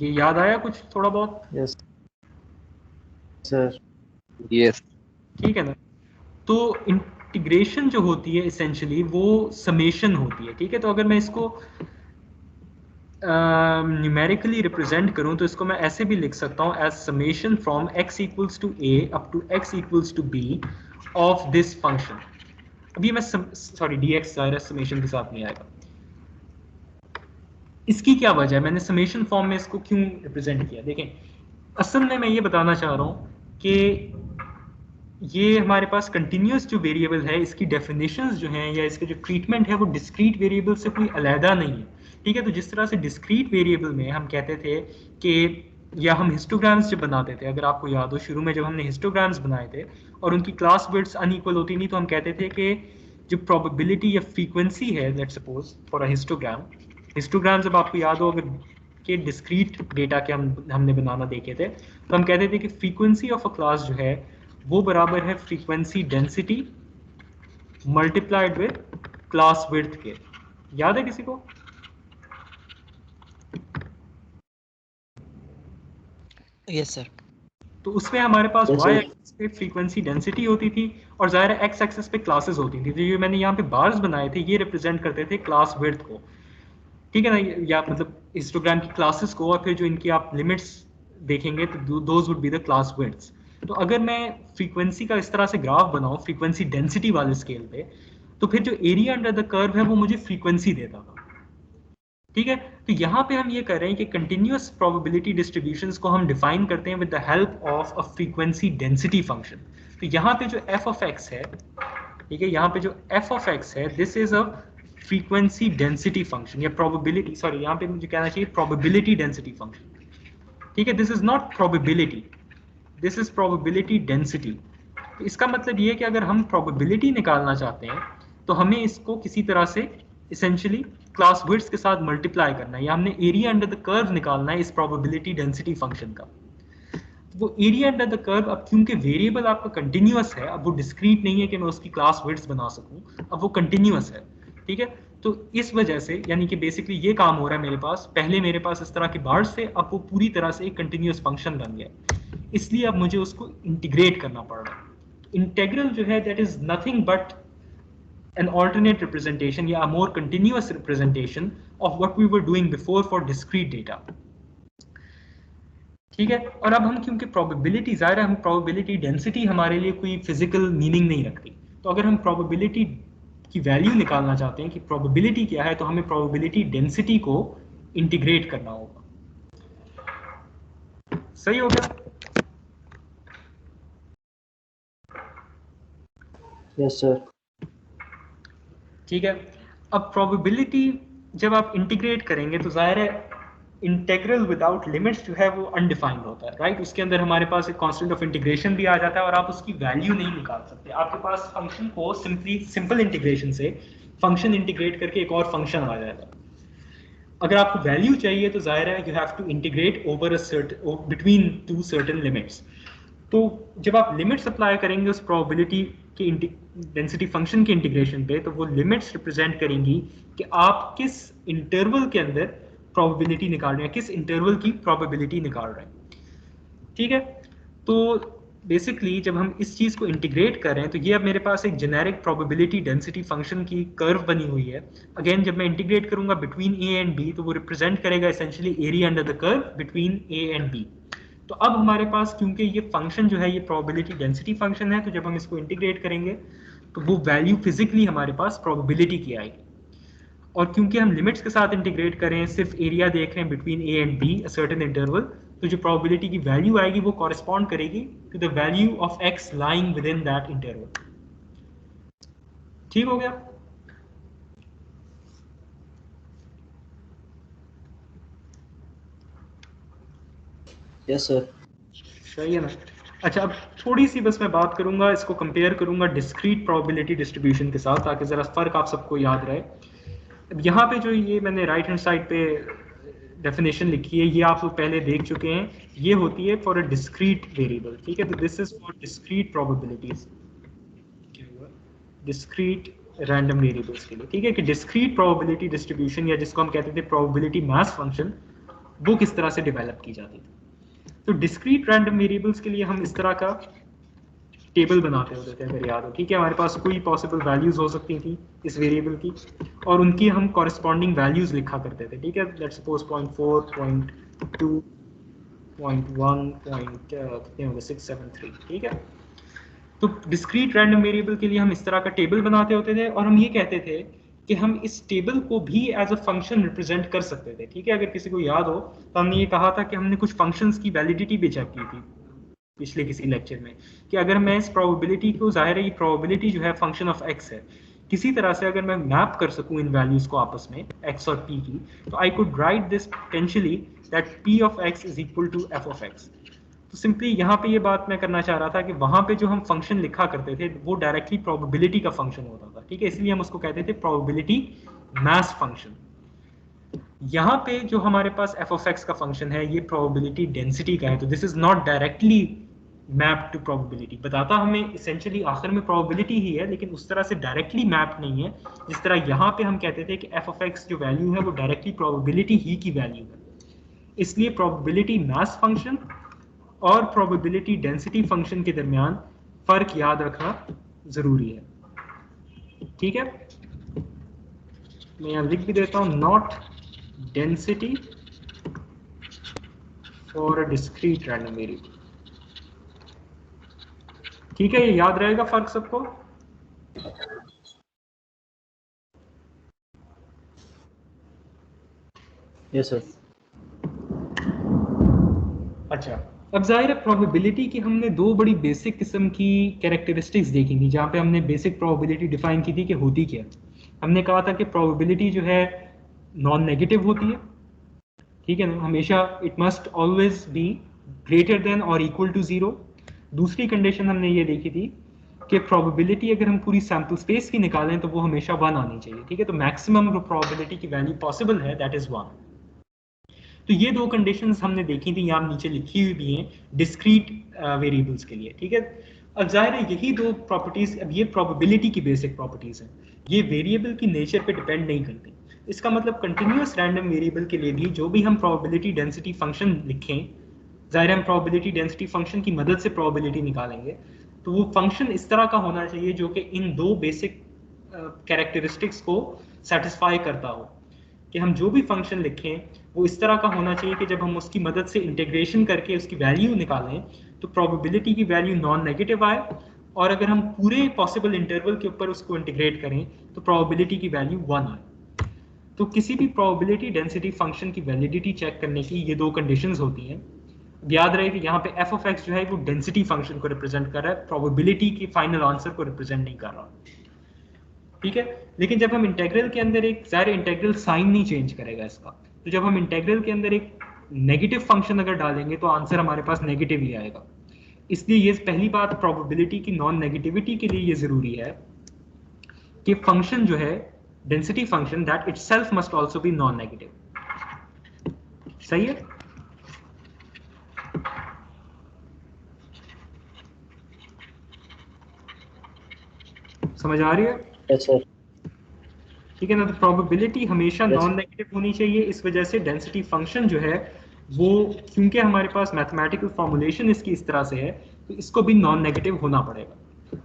ये याद आया कुछ थोड़ा बहुत? Yes sir. यस। ठीक है ना। तो इंटीग्रेशन जो होती है इसेंशियली वो समेशन होती है। ठीक है। तो अगर मैं इसको न्यूमेरिकली रिप्रेजेंट करूं तो इसको मैं ऐसे भी लिख सकता हूं as summation from x equals to a up to x equals to b of this function. अभी मैं सॉरी dx जाहिर समेशन के साथ नहीं आएगा। इसकी क्या वजह है, मैंने समेशन फॉर्म में इसको क्यों रिप्रेजेंट किया? देखें, असल में मैं ये बताना चाह रहा हूं कि ये हमारे पास कंटिन्यूस जो वेरिएबल है इसकी डेफिनेशंस जो हैं या इसके जो ट्रीटमेंट है वो डिस्क्रीट वेरिएबल से कोई अलहदा नहीं है। ठीक है। तो जिस तरह से डिस्क्रीट वेरिएबल में हम कहते थे कि, या हम हिस्टोग्राम्स जब बनाते थे, अगर आपको याद हो शुरू में जब हमने हिस्टोग्राम्स बनाए थे और उनकी क्लास बिट्स अनइक्वल होती नहीं तो हम कहते थे कि जो प्रोबेबिलिटी या फ्रीक्वेंसी है let's suppose for a histogram जब आपको याद हो अगर के डिस्क्रीट डेटा के हमने बनाना देखे थे तो हम कहते थे कि फ्रीक्वेंसी ऑफ अ क्लास जो है वो बराबर है frequency density multiplied with class width के। याद है किसी को? Yes sir. तो उसमें हमारे पास Yes, y sir. एक्सिस पे फ्रीक्वेंसी डेंसिटी होती थी और जाहिर है x एक्सिस पे क्लासेस होती थी। तो ये मैंने यहाँ पे बार्स बनाए थे ये रिप्रेजेंट करते थे क्लास विड्थ को। ठीक है ना, या मतलब हिस्टोग्राम की क्लासेस को, और फिर जो इनकी आप लिमिट्स देखेंगे तो those would be the class widths. तो अगर मैं फ्रीक्वेंसी का इस तरह से ग्राफ बनाऊं फ्रीक्वेंसी डेंसिटी वाले स्केल पे, तो फिर जो एरिया अंडर द कर्व है वो मुझे फ्रीक्वेंसी देता था। ठीक है, तो यहाँ पे हम ये कर रहे हैं कि कंटिन्यूअस प्रोबेबिलिटी डिस्ट्रीब्यूशंस को हम डिफाइन करते हैं with the help of a frequency density function. तो यहाँ पे जो एफ ऑफ एक्स है, ठीक है, यहाँ पे जो एफ ऑफ एक्स है, this is a frequency density function या प्रोबेबिलिटी, सॉरी यहाँ पे मुझे कहना चाहिए प्रोबेबिलिटी डेंसिटी फंक्शन। ठीक है, this is not probability, this is probability density. तो इसका मतलब ये है कि अगर हम प्रोबेबिलिटी निकालना चाहते हैं तो हमें इसको किसी तरह से इसेंशियली क्लास विड्थ के साथ मल्टीप्लाई करना है, या हमने एरिया अंडर द कर्व निकालना है इस प्रोबेबिलिटी डेंसिटी फंक्शन का। वो एरिया अंडर द कर्व, अब क्योंकि वेरिएबल आपका कंटिन्यूअस है, अब वो डिस्क्रीट नहीं है कि मैं उसकी क्लास विड्थ बना सकूं, अब वो कंटिन्यूअस है। ठीक है, तो इस वजह से यानी कि बेसिकली ये काम हो रहा है मेरे पास, पहले मेरे पास इस तरह के बार्स थे, अब वो पूरी तरह से एक कंटिन्यूअस फंक्शन बन गया, इसलिए अब मुझे उसको इंटीग्रेट करना पड़ रहा है। इंटीग्रल जो है that is nothing but an alternate representation या a more continuous representation of what we were doing before for discrete data। ठीक है, और अब हम क्योंकि प्रोबेबिलिटी, ज़ाहिर है हम प्रोबेबिलिटी डेंसिटी हमारे लिए कोई फिजिकल मीनिंग नहीं रखती, तो अगर हम प्रोबेबिलिटी की वैल्यू निकालना चाहते हैं कि प्रोबेबिलिटी क्या है, तो हमें प्रोबेबिलिटी डेंसिटी को इंटीग्रेट करना होगा। सही हो गया? Yes sir. ठीक है, अब प्रोबेबिलिटी जब आप इंटीग्रेट करेंगे तो जाहिर है इंटीग्रल विदाउट लिमिट्स जो है वो अनडिफाइंड होता है, राइट। उसके अंदर हमारे पास एक कांस्टेंट ऑफ इंटीग्रेशन भी आ जाता है और आप उसकी वैल्यू नहीं निकाल सकते। आपके पास फंक्शन को सिंपल इंटीग्रेशन से फंक्शन इंटीग्रेट करके एक और फंक्शन आ जाएगा। अगर आपको वैल्यू चाहिए तो जाहिर है you have to integrate over a certain between two certain limits. तो जब आप लिमिट्स अप्लाई करेंगे उस प्रोबेबिलिटी के डेंसिटी फंक्शन के इंटीग्रेशन पे, तो वो लिमिट्स रिप्रेजेंट करेंगी कि आप किस इंटरवल के अंदर प्रोबेबिलिटी निकाल रहे हैं, किस इंटरवल की प्रोबेबिलिटी निकाल रहे हैं। ठीक है, तो बेसिकली जब हम इस चीज़ को इंटीग्रेट कर रहे हैं तो ये अब मेरे पास एक जेनेरिक प्रोबेबिलिटी डेंसिटी फंक्शन की कर्व बनी हुई है। अगेन जब मैं इंटीग्रेट करूंगा बिटवीन ए एंड बी तो वो रिप्रेजेंट करेगा essentially area under the curve between A and B. तो अब हमारे पास क्योंकि ये फंक्शन जो है ये प्रोबेबिलिटी डेंसिटी फंक्शन है, तो जब हम इसको इंटीग्रेट करेंगे तो वो वैल्यू फिजिकली हमारे पास प्रोबेबिलिटी की आएगी। और क्योंकि हम लिमिट्स के साथ इंटीग्रेट कर रहे हैं, सिर्फ एरिया देख रहे हैं between A and B a certain interval, तो जो प्रोबेबिलिटी की वैल्यू आएगी वो कॉरेस्पॉन्ड करेगी to the value of X lying within that interval. ठीक हो गया? Yes sir. सही है ना? अच्छा, अब थोड़ी सी बस मैं बात करूंगा, इसको कंपेयर करूंगा डिस्क्रीट प्रोबेबिलिटी डिस्ट्रीब्यूशन के साथ, ताकि जरा फर्क आप सबको याद रहे। अब यहाँ पे जो ये मैंने राइट हैंड साइड पे डेफिनेशन लिखी है, ये आप लोग पहले देख चुके हैं, ये होती है फॉर अ डिस्क्रीट वेरिएबल। ठीक है, तो this is for discrete probabilities, discrete random variables के लिए। ठीक है, कि डिस्क्रीट प्रोबेबिलिटी डिस्ट्रीब्यूशन या जिसको हम कहते थे प्रोबेबिलिटी मास फंक्शन, वो किस तरह से डेवलप की जाती थी। तो डिस्क्रीट रैंडम वेरिएबल्स के लिए हम इस तरह का टेबल बनाते होते थे, अगर याद हो। ठीक है, हमारे पास कोई पॉसिबल वैल्यूज हो सकती थी इस वेरिएबल की और उनकी हम कॉरेस्पॉन्डिंग वैल्यूज लिखा करते थे। ठीक है, लेट्स सपोज 0.4, 0.2, 0.1, कितने होंगे 673। ठीक है, तो डिस्क्रीट रैंडम वेरिएबल के लिए हम इस तरह का टेबल बनाते होते थे और हम ये कहते थे कि हम इस टेबल को भी एज अ फंक्शन रिप्रेजेंट कर सकते थे। ठीक है, अगर किसी को याद हो तो हमने ये कहा था कि हमने कुछ फंक्शंस की वैलिडिटी भी चेक की थी पिछले किसी लेक्चर में, कि अगर मैं इस प्रोबेबिलिटी को, जाहिर है ये प्रोबेबिलिटी जो है फंक्शन ऑफ एक्स है, किसी तरह से अगर मैं मैप कर सकूं इन वैल्यूज को आपस में एक्स और पी की, तो I could write this potentially that P of X is equal to F of X. तो सिंपली यहाँ पे ये बात मैं करना चाह रहा था कि वहां पे जो हम फंक्शन लिखा करते थे वो डायरेक्टली प्रोबेबिलिटी का फंक्शन होता था। ठीक है, इसलिए हम उसको कहते थे प्रोबेबिलिटी मास फंक्शन। यहाँ पे जो हमारे पास एफ ऑफ एक्स का फंक्शन है ये प्रोबेबिलिटी डेंसिटी का है, तो this is not directly map to probability. बताता हमें इसेंशियली आखिर में प्रोबेबिलिटी ही है, लेकिन उस तरह से डायरेक्टली मैप नहीं है जिस तरह यहाँ पे हम कहते थे कि एफ ऑफ एक्स जो वैल्यू है वो डायरेक्टली प्रोबेबिलिटी ही की वैल्यू है। इसलिए प्रोबेबिलिटी मास फंक्शन और प्रोबेबिलिटी डेंसिटी फंक्शन के दरमियान फर्क याद रखना जरूरी है। ठीक है, मैं यहाँ लिख भी देता हूँ, not density for a discrete random variable. ठीक है, ये याद रहेगा फर्क सबको? Yes sir. अच्छा, अब जाहिर है प्रोबेबिलिटी की हमने दो बड़ी बेसिक किस्म की कैरेक्टरिस्टिक्स देखी थी, जहाँ पे हमने बेसिक प्रोबेबिलिटी डिफाइन की थी कि होती क्या। हमने कहा था कि प्रोबेबिलिटी जो है नॉन नेगेटिव होती है, ठीक है ना, हमेशा it must always be greater then और इक्वल टू जीरो। दूसरी कंडीशन हमने ये देखी थी कि प्रोबेबिलिटी अगर हम पूरी सैम्पल स्पेस की निकालें तो वो हमेशा 1 आनी चाहिए, ठीक है। तो मैक्सिमम जो प्रोबेबिलिटी की वैल्यू पॉसिबल है दैट इज 1। तो ये दो कंडीशंस हमने देखी थी, यहाँ नीचे लिखी हुई भी हैं डिस्क्रीट वेरिएबल्स के लिए, ठीक है। अब जाहिर है यही दो प्रॉपर्टीज, अब ये प्रोबेबिलिटी की बेसिक प्रॉपर्टीज हैं, ये वेरिएबल की नेचर पे डिपेंड नहीं करती। इसका मतलब कंटिन्यूअस रैंडम वेरिएबल के लिए भी जो भी हम प्रोबेबिलिटी डेंसिटी फंक्शन लिखें, जाहिर है हम प्रोबेबिलिटी डेंसिटी फंक्शन की मदद से प्रोबेबिलिटी निकालेंगे, तो वो फंक्शन इस तरह का होना चाहिए जो कि इन दो बेसिक कैरेक्टरिस्टिक्स को सेटिस्फाई करता हो, कि हम जो भी फंक्शन लिखें वो इस तरह का होना चाहिए कि जब हम उसकी मदद से इंटीग्रेशन करके उसकी वैल्यू निकालें तो प्रोबेबिलिटी की वैल्यू नॉन नेगेटिव आए, और अगर हम पूरे पॉसिबल इंटरवल के ऊपर उसको इंटीग्रेट करें तो प्रोबेबिलिटी की वैल्यू 1 आए। तो किसी भी प्रोबेबिलिटी डेंसिटी फंक्शन की वैलिडिटी चेक करने की ये दो कंडीशंस होती हैं। याद रहे कि यहाँ पे एफ ऑफ एक्स जो है वो डेंसिटी फंक्शन को रिप्रेजेंट कर रहा है, प्रोबेबिलिटी की फाइनल आंसर को रिप्रेजेंट नहीं कर रहा, ठीक है। लेकिन जब हम इंटेग्रल के अंदर एक, ज़ाहिर इंटेग्रल साइन नहीं चेंज करेगा इसका, तो जब हम इंटेग्रल के अंदर एक नेगेटिव फंक्शन अगर डालेंगे तो आंसर हमारे पास नेगेटिव ही आएगा। इसलिए ये पहली बात प्रोबेबिलिटी की नॉन नेगेटिविटी के लिए ये जरूरी है कि फंक्शन जो है density function that itself must also be non negative. सही है? समझ आ रही है? Yes sir. ठीक है ना। तो प्रोबेबिलिटी हमेशा यस। नॉन नेगेटिव होनी चाहिए, इस वजह से डेंसिटी फंक्शन जो है वो, क्योंकि हमारे पास मैथमेटिकल फॉर्मुलेशन इसकी इस तरह से है, तो इसको भी नॉन नेगेटिव होना पड़ेगा।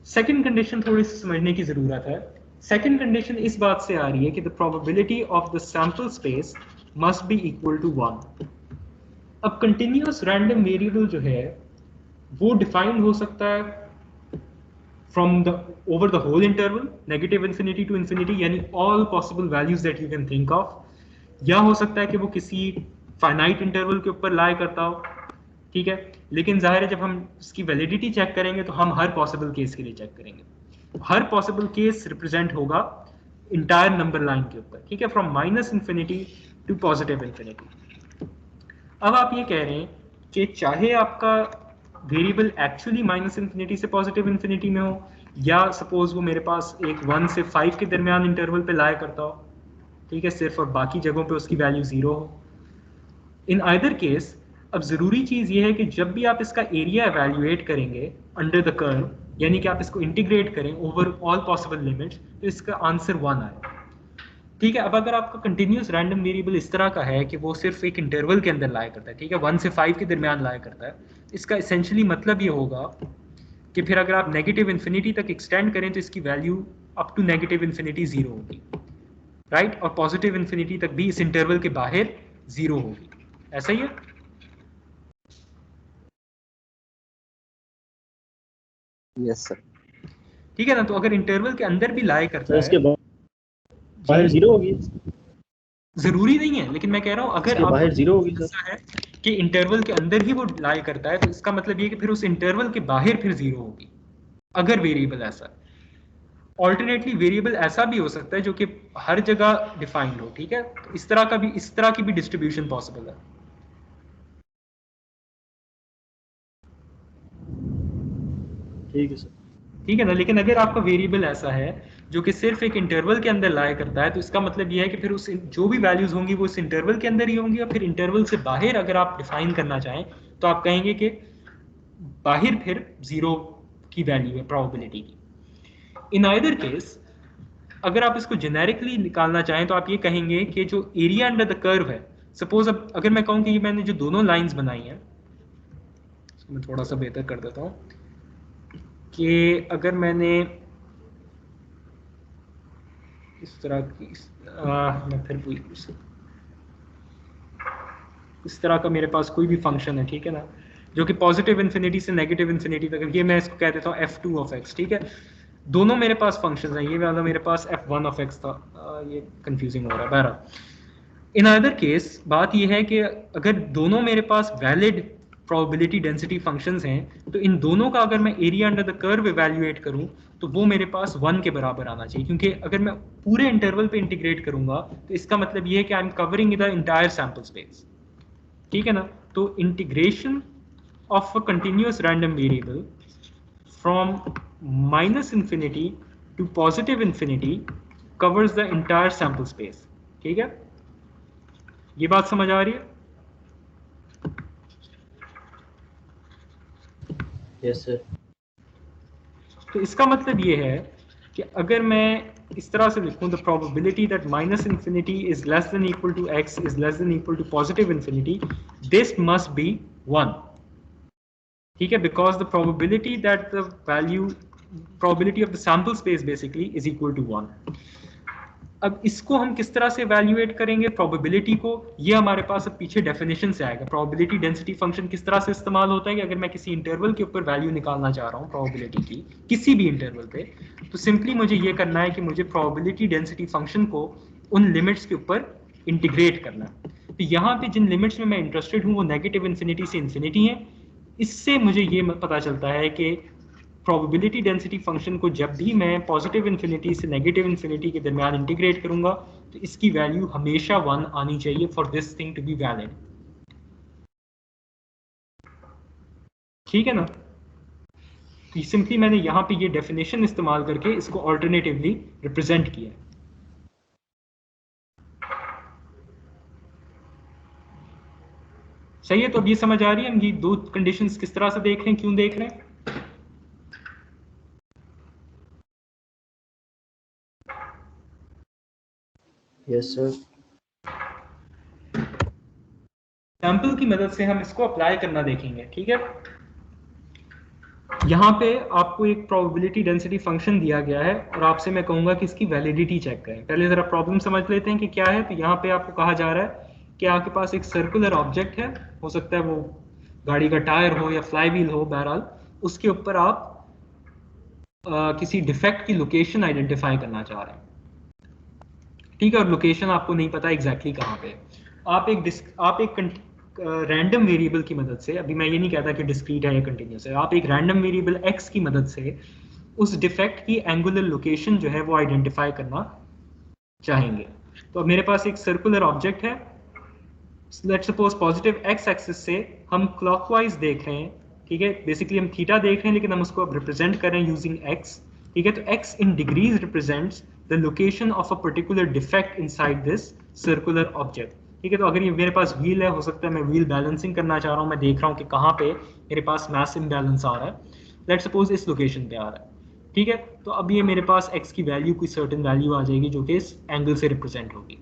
सेकंड कंडीशन थोड़ी सी समझने की जरूरत है। सेकंड कंडीशन इस बात से आ रही है कि the probability of the sample space must be equal to 1। अब कंटिन्यूअस रैंडम वेरिएबल जो है वो डिफाइंड हो सकता है from the over the whole interval negative infinity to infinity, यानी all possible values that you can think of, या हो सकता है कि वो किसी फाइनाइट इंटरवल के ऊपर लाई करता हो, ठीक है। लेकिन जाहिर है जब हम इसकी वैलिडिटी चेक करेंगे तो हम हर पॉसिबल केस के लिए चेक करेंगे। हर पॉसिबल केस रिप्रेजेंट होगा इंटायर नंबर लाइन के ऊपर, ठीक है, from minus infinity to positive infinity. अब आप ये कह रहे हैं कि चाहे आपका वेरिएबल एक्चुअली माइनस इन्फिनिटी से पॉजिटिव इन्फिनिटी में हो, या सपोज वो मेरे पास एक 1 से 5 के दरमियान इंटरवल पे लाया करता हो, ठीक है, सिर्फ, और बाकी जगहों पे उसकी वैल्यू 0 हो। इन आइदर केस, अब जरूरी चीज ये है कि जब भी आप इसका एरिया एवेल्युएट करेंगे अंडर द कर्व, यानी कि आप इसको इंटीग्रेट करें ओवर ऑल पॉसिबल लिमिट्स, तो इसका आंसर 1 आए, ठीक है। अब अगर आपका कंटिन्यूस रैंडम वेरिएबल इस तरह का है कि वो सिर्फ एक इंटरवल के अंदर लाया करता है, ठीक है, 1 से 5 के दरमियान लाया करता है, इसका इसेंशियली मतलब ये होगा कि फिर अगर आप नेगेटिव इन्फिनिटी तक एक्सटेंड करें तो इसकी value up to negative infinity 0 होगी, राइट, और पॉजिटिव इन्फिनिटी तक भी इस इंटरवल के बाहर 0 होगी। ऐसा ही है? Yes sir. ठीक है ना। तो अगर इंटरवल के अंदर भी लाया सर करता इसके है, बाहर जी, 0 होगी। जरूरी नहीं है, लेकिन मैं कह रहा हूं अगर इसके आप बाहर 0 होगी सर। ऐसा है कि इंटरवल के अंदर ही वो लाई करता है, तो इसका मतलब ये कि फिर उस इंटरवल के बाहर फिर 0 होगी, अगर वेरिएबल ऐसा है। ऑल्टरनेटली वेरिएबल ऐसा भी हो सकता है जो कि हर जगह डिफाइंड हो, ठीक है, तो इस तरह की भी डिस्ट्रीब्यूशन पॉसिबल है। ठीक है सर। ठीक है ना। लेकिन अगर आपका वेरिएबल ऐसा है जो कि सिर्फ एक इंटरवल के अंदर लाया करता है, तो इसका मतलब यह है कि फिर उस जो भी वैल्यूज होंगी वो इस इंटरवल के अंदर ही होंगी, और फिर इंटरवल से बाहर अगर आप डिफाइन करना चाहें तो आप कहेंगे कि बाहर फिर 0 की वैल्यू है प्रोबेबिलिटी की। इन आइदर केस, अगर आप इसको जेनेरिकली निकालना चाहें तो आप ये कहेंगे कि जो एरिया अंडर द कर्व है, सपोज अब अगर मैं कहूं कि ये मैंने जो दोनों लाइंस बनाई हैं, इसको मैं थोड़ा सा बेहतर कर देता हूं, कि अगर मैंने इस तरह की मैं फिर इस तरह का मेरे पास कोई भी फंक्शन है, ठीक है ना, जो कि पॉजिटिव इन्फिनिटी से नेगेटिव इन्फिनिटी तक, ये मैं इसको कह देता हूँ f2 ऑफ x, ठीक है। दोनों मेरे पास फंक्शंस हैं, ये वाला मेरे पास f1 ऑफ x था, ये कंफ्यूजिंग हो रहा है। बहरहाल इन अदर केस बात ये है कि अगर दोनों मेरे पास वैलिड प्रोबेबिलिटी डेंसिटी फंक्शंस हैं, तो इन दोनों का अगर मैं area under the curve evaluate करूं तो वो मेरे पास 1 के बराबर आना चाहिए, क्योंकि अगर मैं पूरे इंटरवल पे इंटीग्रेट करूंगा तो इसका मतलब ये है कि I am covering the entire sample space, ठीक है ना। तो integration of a continuous random variable from minus infinity to positive infinity covers the entire sample space, ठीक है। ये बात समझ आ रही है? Yes sir. तो इसका मतलब ये है कि अगर मैं इस तरह से लिखूं, the probability that minus infinity is less than equal to X is less than equal to positive infinity, this must be 1, ठीक है, because the probability that the value probability of the sample space basically is equal to 1। अब इसको हम किस तरह से evaluate करेंगे probability को, ये हमारे पास अब पीछे डेफिनेशन से आएगा। प्रोबेबिलिटी डेंसिटी फंक्शन किस तरह से इस्तेमाल होता है कि अगर मैं किसी इंटरवल के ऊपर वैल्यू निकालना चाह रहा हूँ प्रोबेबिलिटी की किसी भी इंटरवल पे, तो सिंपली मुझे ये करना है कि मुझे प्रोबेबिलिटी डेंसिटी फंक्शन को उन लिमिट्स के ऊपर इंटीग्रेट करना है। तो यहाँ पे जिन लिमिट्स में मैं इंटरेस्टेड हूँ वो नेगेटिव इन्फिनिटी से इन्फिनिटी है। इससे मुझे ये पता चलता है कि प्रोबेबिलिटी डेंसिटी फंक्शन को जब भी मैं पॉजिटिव इन्फिनिटी से नेगेटिव इन्फिनिटी के दरमियान इंटीग्रेट करूंगा तो इसकी वैल्यू हमेशा 1 आनी चाहिए for this thing to be valid, ठीक है ना। तो सिंपली मैंने यहाँ पे ये डेफिनेशन इस्तेमाल करके इसको ऑल्टरनेटिवली रिप्रेजेंट किया। सही है, तो अब ये समझ आ रही है हम ये दो कंडीशंस किस तरह से देख रहे हैं, क्यों देख रहे हैं। Yes sir. सैंपल की मदद से हम इसको अप्लाई करना देखेंगे, ठीक है। यहाँ पे आपको एक प्रोबेबिलिटी डेंसिटी फंक्शन दिया गया है और आपसे मैं कहूंगा कि इसकी वैलिडिटी चेक करें। पहले जरा प्रॉब्लम समझ लेते हैं कि क्या है। तो यहाँ पे आपको कहा जा रहा है कि आपके पास एक सर्कुलर ऑब्जेक्ट है, हो सकता है वो गाड़ी का टायर हो या फ्लाई व्हील हो, बहरहाल उसके ऊपर आप किसी डिफेक्ट की लोकेशन आइडेंटिफाई करना चाह रहे हैं, ठीक है, और लोकेशन आपको नहीं पता एग्जैक्टली कहाँ पे। आप एक रैंडम वेरिएबल की मदद से, अभी मैं ये नहीं कहता कि डिस्क्रीट है या कंटिन्यूस है, आप एक रैंडम वेरिएबल x की मदद से उस डिफेक्ट की एंगुलर लोकेशन जो है वो आइडेंटिफाई करना चाहेंगे। तो अब मेरे पास एक सर्कुलर ऑब्जेक्ट है, let's suppose positive x axis से हम क्लॉकवाइज देख रहे हैं, ठीक है, बेसिकली हम थीटा देख रहे हैं लेकिन हम उसको अब रिप्रेजेंट कर रहे हैं यूजिंग x, ठीक है। तो x in degrees represents the location of a particular defect inside this circular object, ठीक है। तो अगर ये मेरे पास व्हील है, हो सकता है मैं व्हील बैलेंसिंग करना चाह रहा हूँ, मैं देख रहा हूँ कि कहाँ पे मेरे पास मास इम्बैलेंस आ रहा है, लेट्स सपोज इस लोकेशन पे आ रहा है, ठीक है। तो अब ये मेरे पास x की वैल्यू कोई सर्टेन वैल्यू आ जाएगी जो कि इस एंगल से रिप्रेजेंट होगी।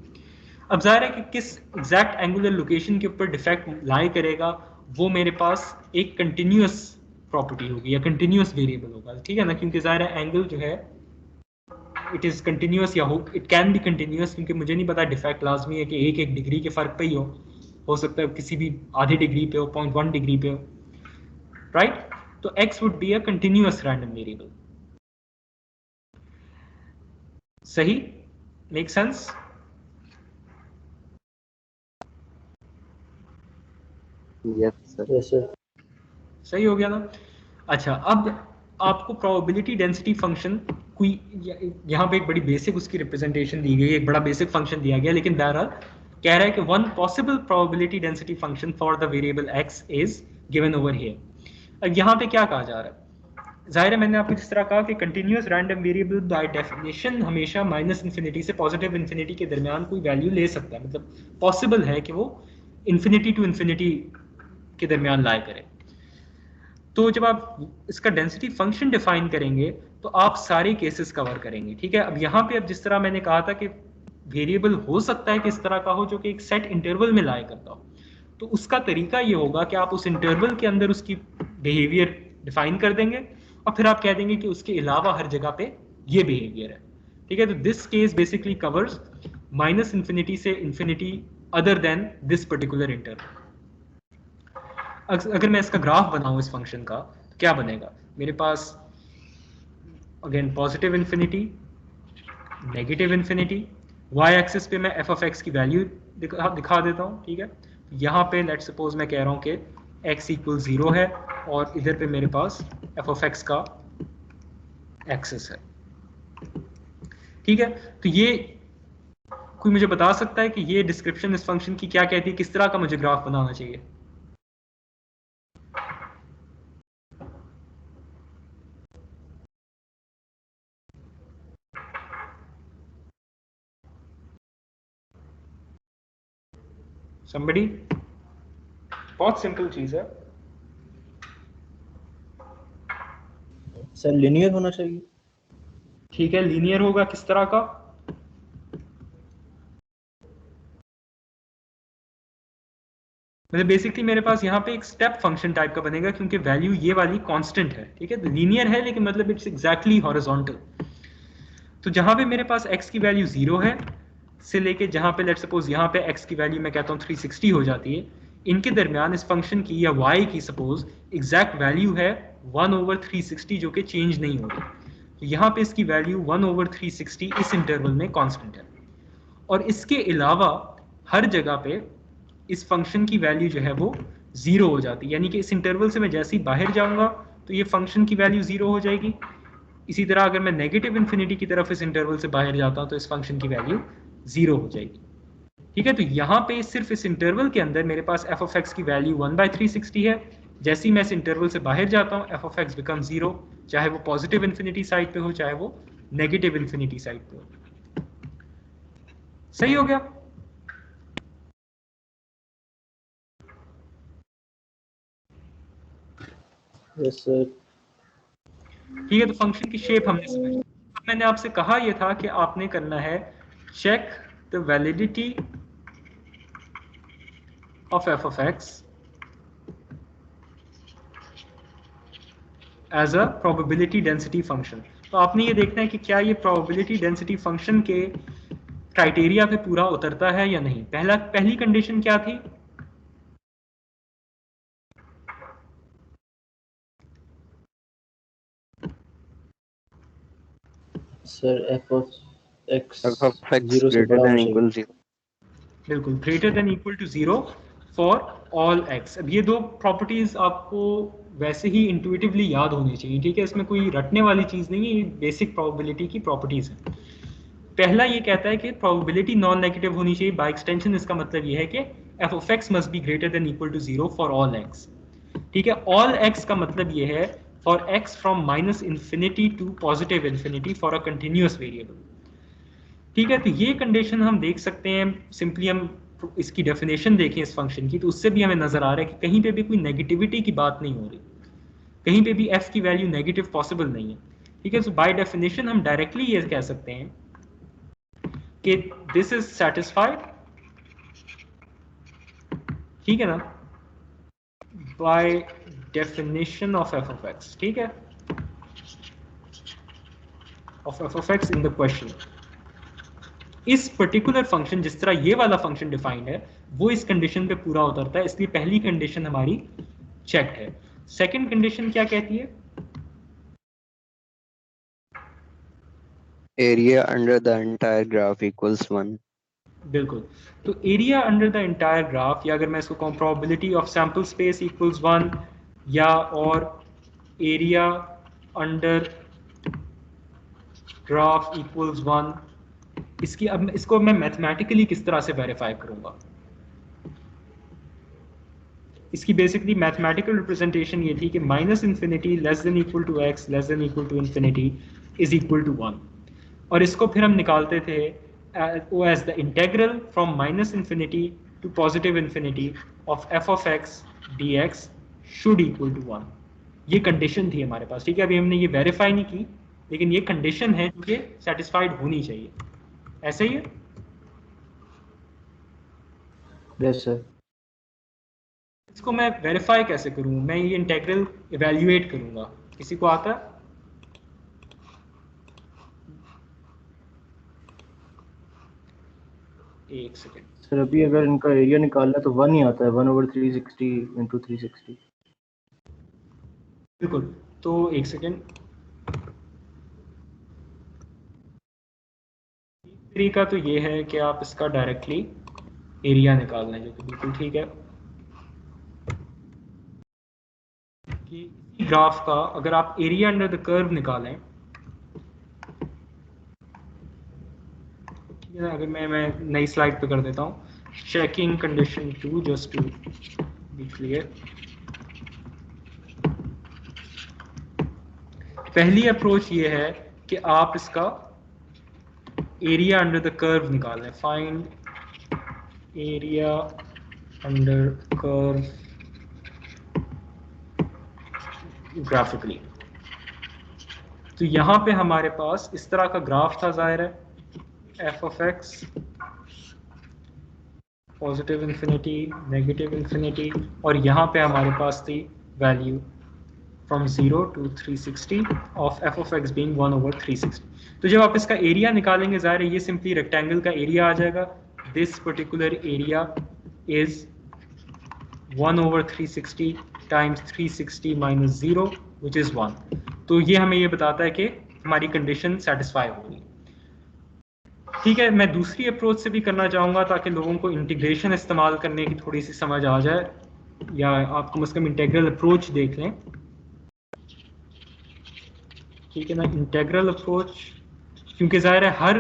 अब जाहिर है कि किस एग्जैक्ट एंगुलर लोकेशन के ऊपर डिफेक्ट लाई करेगा वो मेरे पास एक कंटिन्यूअस प्रॉपर्टी होगी या कंटिन्यूअस वेरिएबल होगा, ठीक है ना, क्योंकि जाहिर है एंगल जो है इट इज कंटिन्यूअस या इट कैन बी कंटिन्यूअस, क्योंकि मुझे नहीं पता डिफेक्ट लाजमी है कि एक डिग्री के फर्क पे ही हो सकता है किसी भी आधी डिग्री पे हो, 0.1 डिग्री पे हो, राइट। तो x would be a continuous random variable. सही, make sense? Yes sir. Yes sir. सही हो गया ना। अच्छा, अब आपको प्रोबेबिलिटी डेंसिटी फंक्शन कोई यहाँ पे एक बड़ी बेसिक उसकी रिप्रेजेंटेशन दी गई है, एक बड़ा बेसिक फंक्शन दिया गया, लेकिन बहरहाल कह रहा है कि one possible probability density function for the variable x is given over here. अब यहाँ पे क्या कहा जा रहा है, जाहिर है मैंने आपको जिस तरह कहा कि continuous random variable by definition हमेशा माइनस इन्फिनिटी से पॉजिटिव इन्फिनिटी के दरमियान कोई वैल्यू ले सकता है, मतलब पॉसिबल है कि वो इन्फिनिटी टू इन्फिनिटी के दरमियान लाई करे। तो जब आप इसका डेंसिटी फंक्शन डिफाइन करेंगे तो आप सारे केसेस कवर करेंगे, ठीक है। अब यहाँ पे अब जिस तरह मैंने कहा था कि वेरिएबल हो सकता है कि इस तरह का हो जो कि एक सेट इंटरवल में लाई करता हो, तो उसका तरीका ये होगा कि आप उस इंटरवल के अंदर उसकी बिहेवियर डिफाइन कर देंगे और फिर आप कह देंगे कि उसके अलावा हर जगह पे ये बिहेवियर है, ठीक है। तो this case basically covers minus infinity से infinity other than this particular interval, अगर मैं इसका ग्राफ बनाऊं इस फंक्शन का तो क्या बनेगा, मेरे पास again positive infinity, negative infinity, Y axis पे मैं एफ ऑफ एक्स की वैल्यू दिखा देता हूँ, ठीक है। यहाँ पे लेट सपोज मैं कह रहा हूँ कि x इक्वल 0 है और इधर पे मेरे पास एफ ऑफ एक्स का एक्सिस है, ठीक है। तो ये कोई मुझे बता सकता है कि ये डिस्क्रिप्शन इस फंक्शन की क्या कहती है, किस तरह का मुझे ग्राफ बनाना चाहिए? somebody? बहुत सिंपल चीज है सर, लिनियर होना चाहिए। ठीक है, लीनियर होगा किस तरह का? मतलब बेसिकली मेरे पास यहाँ पे एक स्टेप फंक्शन टाइप का बनेगा क्योंकि वैल्यू ये वाली कांस्टेंट है, ठीक है। लीनियर है लेकिन मतलब इट्स एग्जैक्टली हॉरिजॉन्टल। तो जहां पे मेरे पास x की वैल्यू 0 है से लेके जहां पे लेट सपोज यहाँ पे x की वैल्यू मैं कहता हूँ 360 हो जाती है, इनके दरमियान इस फंक्शन की या y की सपोज एग्जैक्ट वैल्यू है 1/360 जो कि चेंज नहीं हो रही। तो यहाँ पे इसकी वैल्यू 1/360 इस इंटरवल में कांस्टेंट है। और इसके अलावा हर जगह पे इस फंक्शन की वैल्यू जो है वो 0 हो जाती है, यानी कि इस इंटरवल से मैं जैसे ही बाहर जाऊंगा तो ये फंक्शन की वैल्यू 0 हो जाएगी। इसी तरह अगर मैं नेगेटिव इन्फिनिटी की तरफ इस इंटरवल से बाहर जाता हूं तो इस फंक्शन की वैल्यू 0 हो जाएगी, ठीक है। तो यहाँ पे सिर्फ इस इंटरवल के अंदर मेरे पास एफ ऑफ एक्स की वैल्यू 1/360 है। जैसे ही मैं इस इंटरवल से बाहर जाता हूँ एफ ऑफ एक्स बिकम 0, चाहे वो पॉजिटिव इन्फिनिटी साइड पे हो चाहे वो नेगेटिव इन्फिनिटी साइड पे हो। सही हो गया? Yes sir. ठीक है, तो फंक्शन की शेप हमने समझ। अब मैंने आपसे कहा यह था कि आपने करना है check the validity of F of X as a probability density function. तो आपने ये देखना है कि क्या ये प्रोबेबिलिटी डेंसिटी फंक्शन के क्राइटेरिया पे पूरा उतरता है या नहीं। पहली कंडीशन क्या थी? Sir, F of x f of x 0 से greater बड़ा than होना equal चाहिए। 0. बिल्कुल, greater than equal to 0 for all X. अब ये दो प्रॉपर्टीज आपको वैसे ही इंट्यूटिवली याद होनी चाहिए, ठीक है। इसमें कोई रटने वाली चीज़ नहीं है, ये बेसिक प्रोबेबिलिटी की प्रॉपर्टीज है। पहला ये कहता है कि प्रोबेबिलिटी नॉन नेगेटिव होनी चाहिए। बाय एक्सटेंशन इसका मतलब ये है कि F of X must be greater than equal to 0 for all X, ठीक है। ऑल एक्स का मतलब ये है for X from minus infinity to positive infinity for a continuous variable, ठीक है। तो ये कंडीशन हम देख सकते हैं, सिंपली हम इसकी डेफिनेशन देखें इस फंक्शन की तो उससे भी हमें नजर आ रहा है कि कहीं पे भी कोई नेगेटिविटी की बात नहीं हो रही, कहीं पे भी f की वैल्यू नेगेटिव पॉसिबल नहीं है, ठीक है। सो बाय डेफिनेशन हम डायरेक्टली ये कह सकते हैं कि दिस इज सेटिस्फाइड, ठीक है ना, by definition of F of x, ठीक है, of F of x in the question. इस पर्टिकुलर फंक्शन जिस तरह ये वाला फंक्शन डिफाइंड है वो इस कंडीशन पे पूरा उतरता है, इसलिए पहली कंडीशन हमारी चेक है। सेकंड कंडीशन क्या कहती है? Area under the entire graph equals 1. बिल्कुल, तो area under the entire graph, या अगर मैं इसको कहूँ probability of sample space equals 1, या और एरिया अंडर ग्राफ इक्वल्स 1, इसको मैं मैथमेटिकली किस तरह से वेरीफाई करूंगा? इसकी बेसिकली मैथमेटिकल रिप्रेजेंटेशन ये थी कि minus infinity less than equal to X less than equal to infinity is equal to 1, और इसको फिर हम निकालते थे as the integral from minus infinity to positive infinity of F of X D X should equal to 1। ये condition थी हमारे पास, ठीक है। अभी हमने ये वेरीफाई नहीं की लेकिन ये कंडीशन है जो कि सेटिस्फाइड होनी चाहिए, ऐसे ही है। Yes sir. इसको मैं वेरीफाई कैसे करूं? मैं ये इंटेग्रल इवेल्युएट करूंगा, किसी को आता है? एक सेकेंड, सर अभी अगर इनका एरिया निकालना है तो 1 ही आता है, 1/360 × 360। बिल्कुल, तो एक सेकेंड, तरीका तो ये है कि आप इसका डायरेक्टली एरिया निकाल लें, जो कि बिल्कुल ठीक है। कि इसी ग्राफ का अगर आप एरिया अंडर द कर्व निकालें, ठीक है ना, अगर मैं नई स्लाइड पे कर देता हूँ, checking condition 2 just to be clear. पहली अप्रोच ये है कि आप इसका एरिया अंडर द कर्व निकालें, find area under curve graphically. तो यहाँ पे हमारे पास इस तरह का ग्राफ था, जाहिर है F of x positive infinity, negative infinity, और यहाँ पे हमारे पास थी value from 0 to 360 of F of x being 1/360। तो जब आप इसका एरिया निकालेंगे, जाहिर है ये सिंपली रेक्टेंगल का एरिया आ जाएगा। This particular area is 1/360 times 360 minus 0 which is 1। तो ये हमें ये बताता है कि हमारी कंडीशन सेटिस्फाई होगी। ठीक है, मैं दूसरी अप्रोच से भी करना चाहूँगा ताकि लोगों को इंटीग्रेशन इस्तेमाल करने की थोड़ी सी समझ आ जाए, या आप कम से कम इंटेग्रल अप्रोच देख लें। ठीक है ना, इंटेग्रल अप्रोच, क्योंकि ज़ाहिर है हर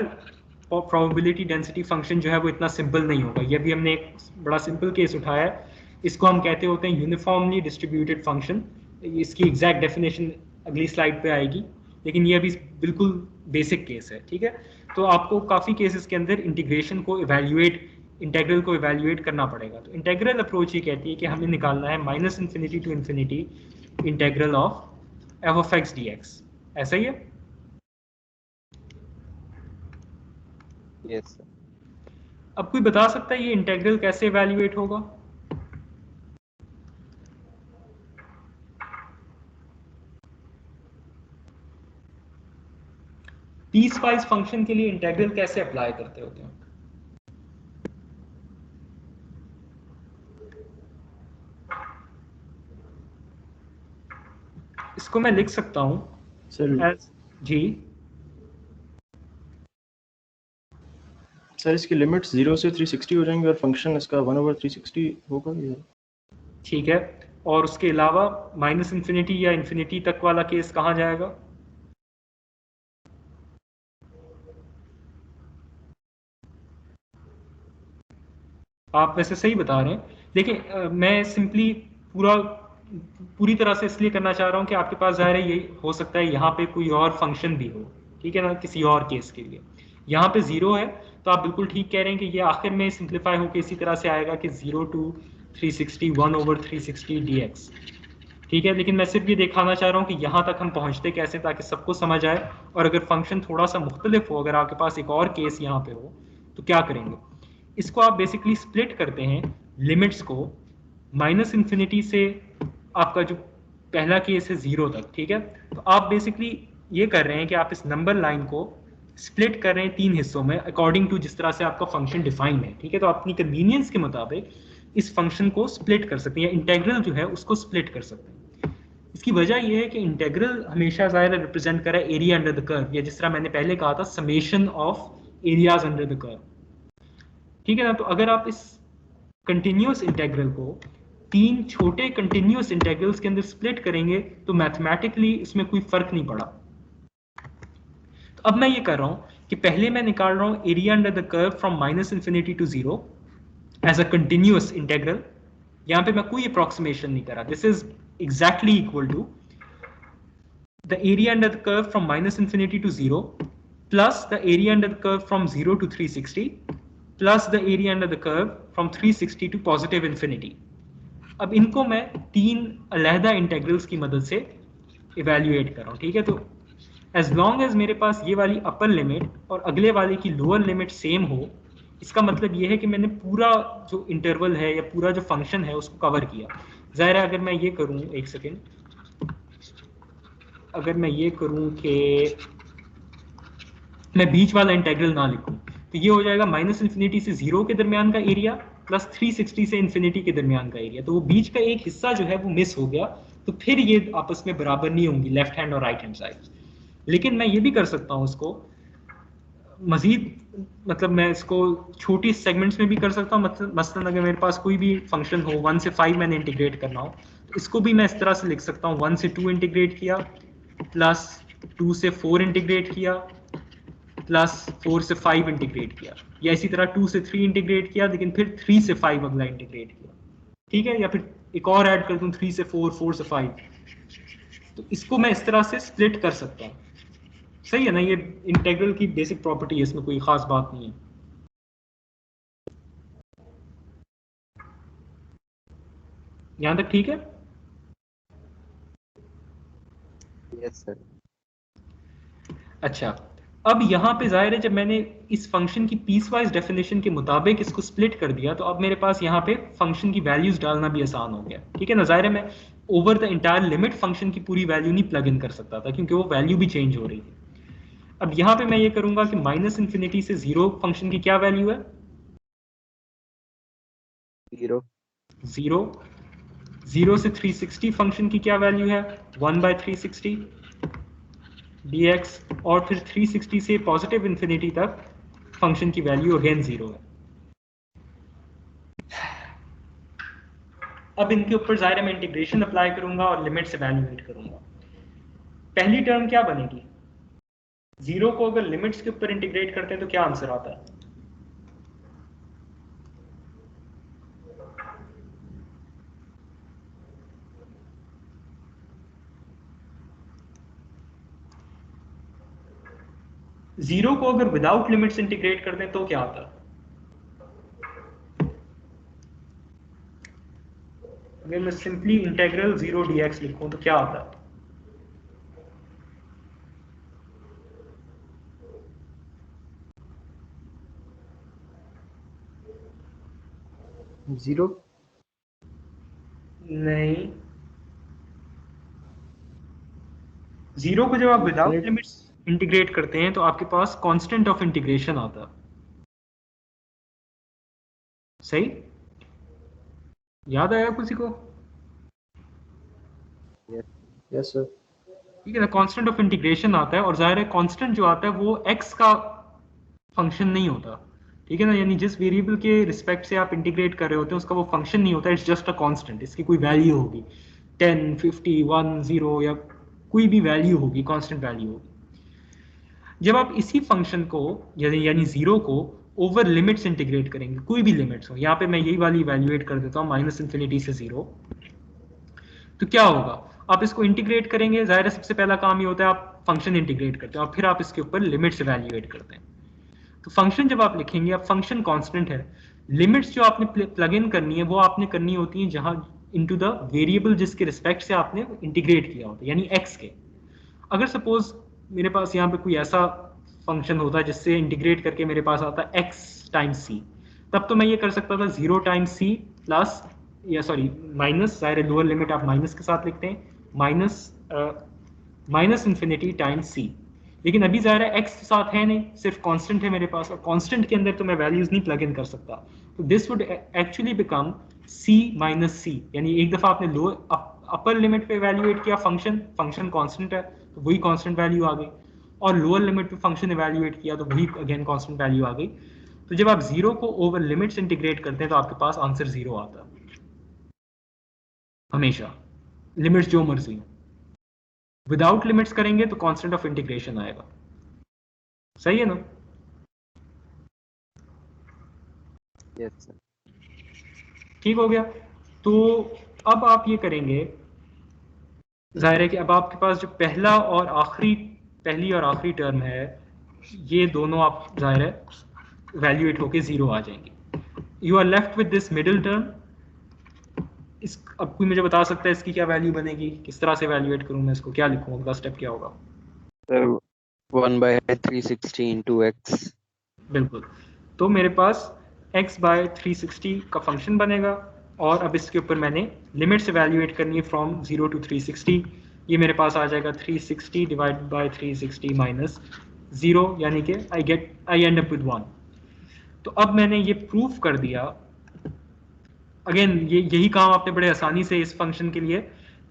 प्रोबेबिलिटी डेंसिटी फंक्शन जो है वो इतना सिंपल नहीं होगा। ये भी हमने एक बड़ा सिंपल केस उठाया है, इसको हम कहते होते हैं यूनिफॉर्मली डिस्ट्रीब्यूटेड फंक्शन। इसकी एग्जैक्ट डेफिनेशन अगली स्लाइड पे आएगी, लेकिन ये अभी बिल्कुल बेसिक केस है। ठीक है, तो आपको काफ़ी केसेस के अंदर इंटीग्रेशन को इंटेग्रल को इवेल्युएट करना पड़ेगा। तो इंटेग्रल अप्रोच ये कहती है कि हमें निकालना है -∞ to ∞ integral of F of X D x. ऐसा ही है? Yes, sir. अब कोई बता सकता है ये इंटेग्रल कैसे इवेल्युएट होगा? पीस वाइज फंक्शन के लिए इंटेग्रल कैसे अप्लाई करते होते हैं? इसको मैं लिख सकता हूं सर जी सर इसकी लिमिट्स 0 से 360 हो जाएंगे और फंक्शन इसका 1/360 होगा ये। ठीक है, और उसके अलावा -∞ या इन्फिनिटी तक वाला केस कहाँ जाएगा? आप वैसे सही बता रहे हैं, लेकिन मैं सिंपली पूरी तरह से इसलिए करना चाह रहा हूँ कि आपके पास ज़ाहिर है ये हो सकता है यहाँ पे कोई और फंक्शन भी हो, ठीक है ना, किसी और केस के लिए। यहाँ पे 0 है, तो आप बिल्कुल ठीक कह रहे हैं कि ये आखिर में सिंप्लीफाई होकर इसी तरह से आएगा कि 0 to 360 1/360 dx। ठीक है, लेकिन मैं सिर्फ ये दिखाना चाह रहा हूँ कि यहाँ तक हम पहुँचते कैसे, ताकि सबको समझ आए। और अगर फंक्शन थोड़ा सा मुख्तलिफ हो, अगर आपके पास एक और केस यहाँ पे हो, तो क्या करेंगे? इसको आप बेसिकली स्प्लिट करते हैं लिमिट्स को -∞ से आपका जो पहला केस है 0 तक। ठीक है, तो आप बेसिकली ये कर रहे हैं कि आप इस नंबर लाइन को स्प्लिट कर रहे हैं 3 हिस्सों में अकॉर्डिंग टू जिस तरह से आपका फंक्शन डिफाइन है। ठीक है, तो अपनी कन्वीनियंस के मुताबिक इस फंक्शन को स्प्लिट कर सकते हैं, या इंटेग्रल जो है उसको स्प्लिट कर सकते हैं। इसकी वजह यह है कि इंटेग्रल हमेशा ज़ाहिर रिप्रेजेंट करा एरिया अंडर द कर्व, या जिस तरह मैंने पहले कहा था summation of areas under the curve. ठीक है ना, तो अगर आप इस कंटिन्यूअस इंटेग्रल को 3 छोटे कंटिन्यूअस इंटेग्रल्स के अंदर स्प्लिट करेंगे तो मैथमेटिकली इसमें कोई फर्क नहीं पड़ा। तो अब मैं ये कर रहा हूं कि पहले मैं निकाल रहा हूं area under the curve from -∞ to 0 as a continuous integral. यहां पे मैं कोई अप्रोक्सीमेशन नहीं कर रहा, this is exactly equal to the area under the curve from -∞ to 0 plus the area under the curve from 0 to 360 plus the area under the curve from 360 to +∞। अब इनको मैं 3 अलहदा इंटेग्रल्स की मदद से इवेल्युएट कर रहा हूँ। ठीक है, तो एज लॉन्ग एज मेरे पास ये वाली अपर लिमिट और अगले वाले की लोअर लिमिट सेम हो, इसका मतलब ये है कि मैंने पूरा जो इंटरवल है या पूरा जो फंक्शन है उसको कवर किया। ज़ाहिर है अगर मैं ये करूँ, एक सेकेंड, अगर मैं ये करूँ कि मैं बीच वाला इंटेग्रल ना लिखूँ, तो ये हो जाएगा माइनस इन्फिनिटी से 0 के दरमियान का एरिया प्लस 360 से इन्फिनिटी के दरमियान का एरिया। तो वो बीच का एक हिस्सा जो है वो मिस हो गया, तो फिर ये आपस में बराबर नहीं होंगी लेफ्ट हैंड और राइट हैंड साइड। लेकिन मैं ये भी कर सकता हूँ इसको मजीद, मतलब मैं इसको छोटी सेगमेंट्स में भी कर सकता हूँ। मसलन अगर मेरे पास कोई भी फंक्शन हो 1 से 5 मैंने इंटीग्रेट करना हो, इसको भी मैं इस तरह से लिख सकता हूँ 1 से 2 इंटीग्रेट किया, प्लस 2 से 4 इंटीग्रेट किया, प्लस 4 से 5 इंटीग्रेट किया, या इसी तरह 2 से 3 इंटीग्रेट किया, लेकिन फिर 3 से 5 अगला इंटीग्रेट किया, ठीक है। या फिर एक और ऐड कर दूं 3 से 4, 4 से 5। तो इसको मैं इस तरह से स्प्लिट कर सकता हूँ, सही है ना। ये इंटीग्रल की बेसिक प्रॉपर्टी है, इसमें कोई खास बात नहीं है। यहां तक ठीक है? Yes, sir. अच्छा, अब यहाँ पे जाहिर है जब मैंने इस फंक्शन की पीसवाइज डेफिनेशन के मुताबिक इसको स्प्लिट कर दिया, तो अब मेरे पास यहाँ पे फंक्शन की वैल्यूज डालना भी आसान हो गया, ठीक है ना। जाहिर है मैं over the entire limit function की पूरी वैल्यू नहीं प्लग इन कर सकता था, क्योंकि वो वैल्यू भी चेंज हो रही थी। अब यहाँ पे मैं ये करूंगा कि माइनस इन्फिनिटी से 0 फंक्शन की क्या वैल्यू है? 0. 0। 0 से 360 फंक्शन की क्या वैल्यू है? 1/360 dx। और फिर 360 से पॉजिटिव इन्फिनिटी तक फंक्शन की वैल्यू अगेन 0 है। अब इनके ऊपर जाहिर है मैं इंटीग्रेशन अप्लाई करूंगा और लिमिट से वैल्यूएट करूंगा। पहली टर्म क्या बनेगी? 0 को अगर लिमिट्स के ऊपर इंटीग्रेट करते हैं तो क्या आंसर आता है? जीरो को अगर विदाउट लिमिट्स इंटीग्रेट कर दें तो क्या आता है? अगर मैं सिंपली इंटीग्रल 0 dx लिखूं तो क्या आता है? जीरो। नहीं, जीरो को जब आप विदाउट लिमिट्स इंटीग्रेट करते हैं तो आपके पास कांस्टेंट ऑफ इंटीग्रेशन आता है, सही? याद आया किसी को? Yes sir. ठीक है ना, कांस्टेंट ऑफ इंटीग्रेशन आता है। और जाहिर है कांस्टेंट जो आता है वो x का फंक्शन नहीं होता, ठीक है ना। यानी जिस वेरिएबल के रिस्पेक्ट से आप इंटीग्रेट कर रहे होते हैं उसका वो फंक्शन नहीं होता, इट्स जस्ट अ कांस्टेंट। इसकी कोई वैल्यू होगी 10, 50, 1, 0 या कोई भी वैल्यू होगी, कांस्टेंट वैल्यू होगी। जब आप इसी फंक्शन को यानी 0 को ओवर लिमिट्स इंटीग्रेट करेंगे, कोई भी लिमिट्स हो, यहाँ पे मैं यही वाली इवैल्यूएट कर देता हूँ माइनस इन्फिनिटी से 0, तो क्या होगा? आप इसको इंटीग्रेट करेंगे, जाहिर है सबसे पहला काम ये होता है आप फंक्शन इंटीग्रेट करते हैं और फिर आप इसके ऊपर लिमिट्स इवैल्यूएट करते हैं। तो फंक्शन जब आप लिखेंगे, अब फंक्शन कांस्टेंट है, लिमिट्स जो आपने प्लग इन करनी है वो आपने करनी होती है जहां इनटू द वेरिएबल जिसके रिस्पेक्ट से आपने इंटीग्रेट किया होता है, यानी x के। अगर सपोज मेरे पास यहाँ पे कोई ऐसा फंक्शन होता है जिससे इंटीग्रेट करके मेरे पास आता है x टाइम्स c, तब तो मैं ये कर सकता था 0 टाइम्स c प्लस, या सॉरी माइनस, जाहिर लोअर लिमिट आप माइनस के साथ लिखते हैं, माइनस इन्फिनिटी टाइम्स c। लेकिन अभी ज़ाहिर है x साथ है नहीं, सिर्फ कांस्टेंट है मेरे पास, और कांस्टेंट के अंदर तो मैं वैल्यूज नहीं प्लग इन कर सकता। तो this would actually become c minus c, यानी एक दफा आपने लोअर अपर लिमिट पे इवैल्यूएट किया फंक्शन कांस्टेंट है तो वही कांस्टेंट वैल्यू आ गई, और लोअर लिमिट पे फंक्शन इवैल्यूएट किया तो वही अगेन कांस्टेंट वैल्यू आ गई। तो जब आप 0 को ओवर लिमिट्स इंटीग्रेट करते हैं तो आपके पास आंसर 0 आता है हमेशा, लिमिट्स जो मर्जी हो। विदाउट लिमिट्स करेंगे तो कांस्टेंट ऑफ इंटीग्रेशन आएगा, सही है ना? Yes, sir. ठीक हो गया। तो अब आप ये करेंगे, जाहिर है कि अब आपके पास जो पहली और आखिरी टर्म है, ये दोनों आप जाहिर है वैल्यूएट होके 0 आ जाएंगे। You are left with this middle term. इस अब कोई मुझे बता सकता है इसकी क्या वैल्यू बनेगी? किस तरह से वैल्यूएट करूं मैं इसको, क्या लिखूं, अगला स्टेप क्या होगा? 1/360 into x. बिल्कुल, तो मेरे पास x/360 का फंक्शन बनेगा, और अब इसके ऊपर मैंने लिमिट से वैल्यूएट करनी है फ्रॉम 0 to 360। ये मेरे पास आ जाएगा 360 डिवाइड बाय 360 माइनस 0, यानी कि आई एंड अप विद 1। तो अब मैंने ये प्रूफ कर दिया, अगेन यही काम आपने बड़े आसानी से इस फंक्शन के लिए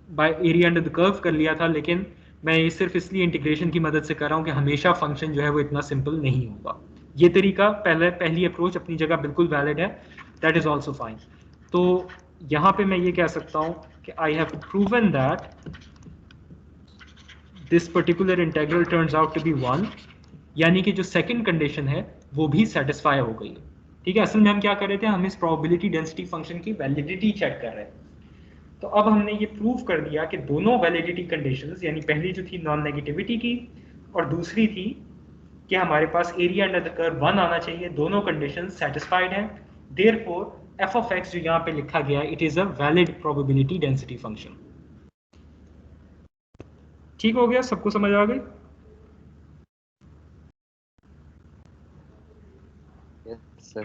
by area under the curve कर लिया था, लेकिन मैं ये सिर्फ इसलिए इंटीग्रेशन की मदद से कर रहा हूँ कि हमेशा फंक्शन जो है वो इतना सिंपल नहीं होगा। ये तरीका पहली अप्रोच अपनी जगह बिल्कुल वैलिड है, दैट इज ऑल्सो फाइन। तो यहाँ पे मैं ये कह सकता हूँ कि I have proven that this particular integral turns out to be 1, यानी कि जो सेकंड कंडीशन है वो भी सेटिस्फाई हो गई है। ठीक है, असल में हम क्या कर रहे थे, हम इस प्रोबेबिलिटी डेंसिटी फंक्शन की वैलिडिटी चेक कर रहे हैं। तो अब हमने ये प्रूव कर दिया कि दोनों वैलिडिटी कंडीशंस, यानी पहली जो थी नॉन नेगेटिविटी की और दूसरी थी कि हमारे पास एरिया अंडर द कर्व 1 आना चाहिए, दोनों कंडीशंस सेटिस्फाइड हैं। देयरफॉर एफ ऑफ एक्स जो यहाँ पे लिखा गया है, it is a valid probability density function. ठीक हो गया, सबको समझ आ गई? Yes, sir.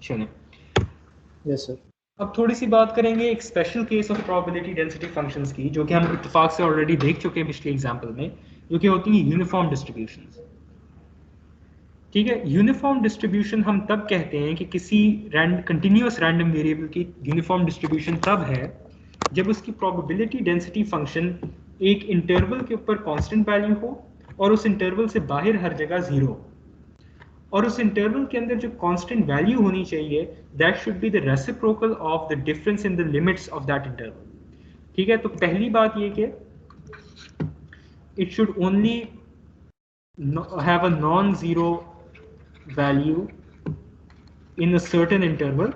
चलिए, यस सर। अब थोड़ी सी बात करेंगे एक special case of probability density functions की, जो कि हम इत्तेफाक से ऑलरेडी देख चुके हैं पिछले एग्जाम्पल में, जो कि होती हैं यूनिफॉर्म डिस्ट्रीब्यूशंस। ठीक है, यूनिफॉर्म डिस्ट्रीब्यूशन हम तब कहते हैं कि किसी कंटिन्यूअस रैंडम वेरिएबल की यूनिफॉर्म डिस्ट्रीब्यूशन तब है जब उसकी प्रोबेबिलिटी डेंसिटी फंक्शन एक इंटरवल के ऊपर कांस्टेंट वैल्यू हो और उस इंटरवल से बाहर हर जगह जीरो हो, और उस इंटरवल के अंदर जो कांस्टेंट वैल्यू होनी चाहिए that should be the reciprocal of the difference in the limits of that interval. ठीक है, तो पहली बात ये कि it should only have a non zero value in a certain interval.